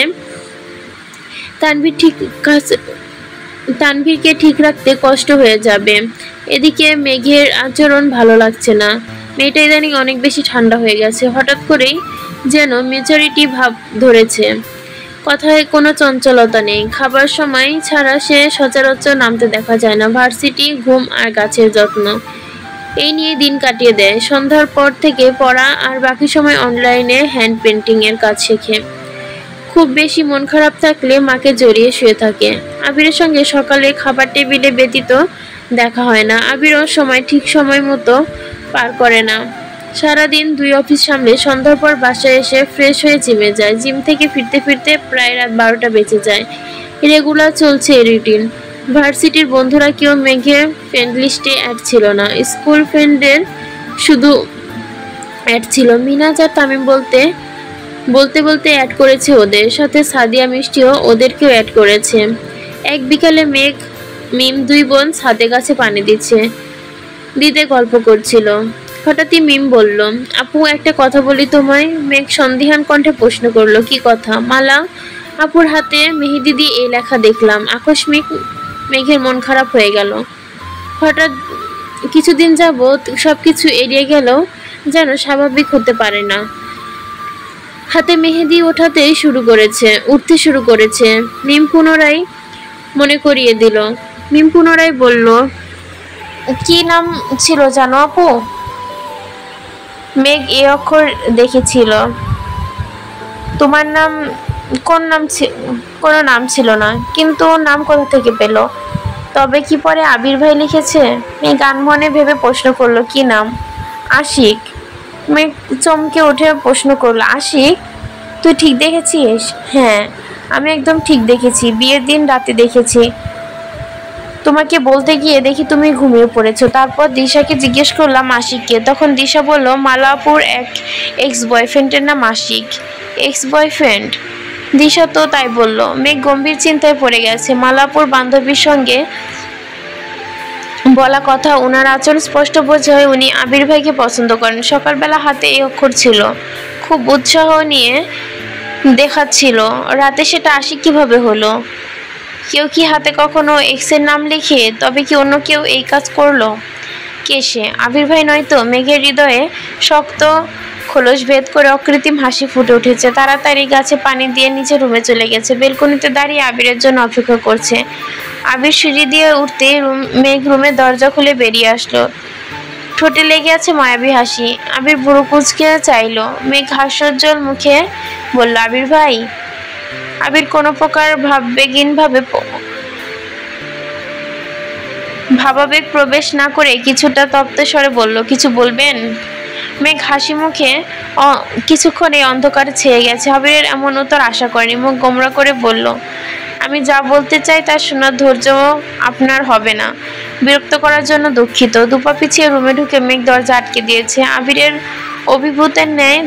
তানভীরকে ঠিক রাখতে কষ্ট হয়ে যাবে। এদিকে মেঘের আচরণ ভালো লাগছে না। মেয়েটা ইদানিং অনেক বেশি ঠান্ডা হয়ে গেছে। হঠাৎ করেই যেন মেচুরিটি ভাব ধরেছে। কথায় কোনো চঞ্চলতা নেই। খাবার সময় ছাড়া সে সচরাচর নামতে দেখা যায় না। ভার্সিটি, ঘুম আর গাছের যত্ন, এই নিয়ে দিন কাটিয়ে দেয়। সন্ধ্যার পর থেকে পড়া আর বাকি সময় অনলাইনে হ্যান্ড পেন্টিং এর কাজ শেখে। খুব বেশি মন খারাপ থাকলে মাকে জড়িয়ে শুয়ে থাকে। আবিরের সঙ্গে সকালে খাবার টেবিলে ব্যতীত দেখা হয় না। আবিরও ঠিক সময় মতো পার করে না। সারাদিন 2 অফিস সামলে সন্ধ্যার পর বাসায় এসে ফ্রেশ হয়ে জিমে যায়। জিম থেকে ফিরতে ফিরতে প্রায় রাত 12টা বেজে যায়। রেগুলার চলছে এই রুটিন। ভার্সিটির বন্ধুরা কেউ মেঘের ফ্রেন্ড লিস্টে অ্যাড ছিল না। স্কুল ফ্রেন্ডের শুধু অ্যাড ছিল। মিনাজ আর তামিম বলতে বলতে অ্যাড করেছে ওদের সাথে। সাদিয়া মিষ্টিও ওদেরকেও অ্যাড করেছে। এক বিকালে মেঘ, মিম 2 বোন ছাদে গাছে পানি দিতে গল্প করছিল। হঠাৎই মিম বলল, আপু একটা কথা বলি তোমায়। মেঘ সন্দিহান কণ্ঠে প্রশ্ন করলো, কি কথা? মালা আপুর হাতে মেহেদি দিয়ে এই লেখা দেখলাম। আকস্মিক মেঘের মন খারাপ হয়ে গেল। হঠাৎ কিছুদিন যাবৎ সবকিছু এড়িয়ে গেলেও যেন স্বাভাবিক হতে পারে না। হাতে মেহেদি উঠতে শুরু করেছে। মিম পুনরায় মনে করিয়ে দিল। মিম পুনরায় বলল, কি নাম ছিল জানো আপু? মেঘ এ অক্ষর দেখেছিল। তোমার নাম? কোনো নাম ছিল না, কিন্তু নাম কোথা থেকে পেল? তবে কি পরে আবির ভাই লিখেছে? মেঘ আনমনে ভেবে প্রশ্ন করলো, কি নাম? আশিক। মেঘ চমকে উঠে প্রশ্ন করলো, আশিক? তুই ঠিক দেখেছিস? হ্যাঁ, আমি একদম ঠিক দেখেছি। বিয়ের দিন রাতে দেখেছি। তোমাকে বলতে গিয়ে দেখি তুমি ঘুমিয়ে পড়েছো। তারপর দিশাকে জিজ্ঞেস করলাম আশিককে। তখন দিশা বলল, মালাপুর এক এক্স বয়ফ্রেন্ডের নাম আশিক। Ex boyfriend? দিশা তো তাই বলল। মেঘ গম্ভীর চিন্তায় পড়ে গেছে। মালাপুর বান্ধবীর সঙ্গে বলা কথা, ওনার আচরণ স্পষ্ট বোঝায় উনি আবির ভাইকে পছন্দ করেন। সকালবেলা হাতে এই অক্ষর ছিল, খুব উৎসাহ নিয়ে দেখাচ্ছিল। রাতে সেটা আশিক কিভাবে হলো? কেউ কি হাতে কখনো এক্সের নাম লিখে? তবে কি অন্য কেউ এই কাজ করলো? কে সে? আবির ভাই নয় তো? মেঘের হৃদয়ে শক্ত খোলস ভেদ করে অকৃত্রিম হাসি ফুটে উঠেছে। তাড়াতাড়ি গাছে পানি দিয়ে নিচে রুমে চলে গেছে। বেলকনিতে দাঁড়িয়ে আবিরের জন্য অপেক্ষা করছে। আবির সিঁড়ি দিয়ে উঠতে মেঘ রুমের দরজা খুলে বেরিয়ে আসলো। ঠোঁটে লেগে আছে মায়াবী হাসি। আবির ভুরু কুঁচকে চাইলো। মেঘ হাস্যোজ্জ্বল মুখে বলল, আবির ভাই। আবির কোনো প্রকার ভাবাবেগ প্রবেশ না করে কিছুটা তপ্ত স্বরে বলল, কিছু বলবেন? মেঘ হাসি মুখে কিছুক্ষণ এই অন্ধকারে ছেয়ে গেছে। আবিরের এমন উত্তর আশা করেনি। মুখ গোমরা করে বলল, আমি যা বলতে চাই তা শোনার ধৈর্য আপনার হবে না। বিরক্ত করার জন্য দুঃখিত। দুপা পিছিয়ে রুমে ঢুকে মেঘ দরজা আটকে দিয়েছে। আবিরের অভিভূতের ন্যায়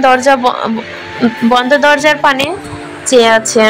বন্ধ দরজার পানে চেয়ে আছে।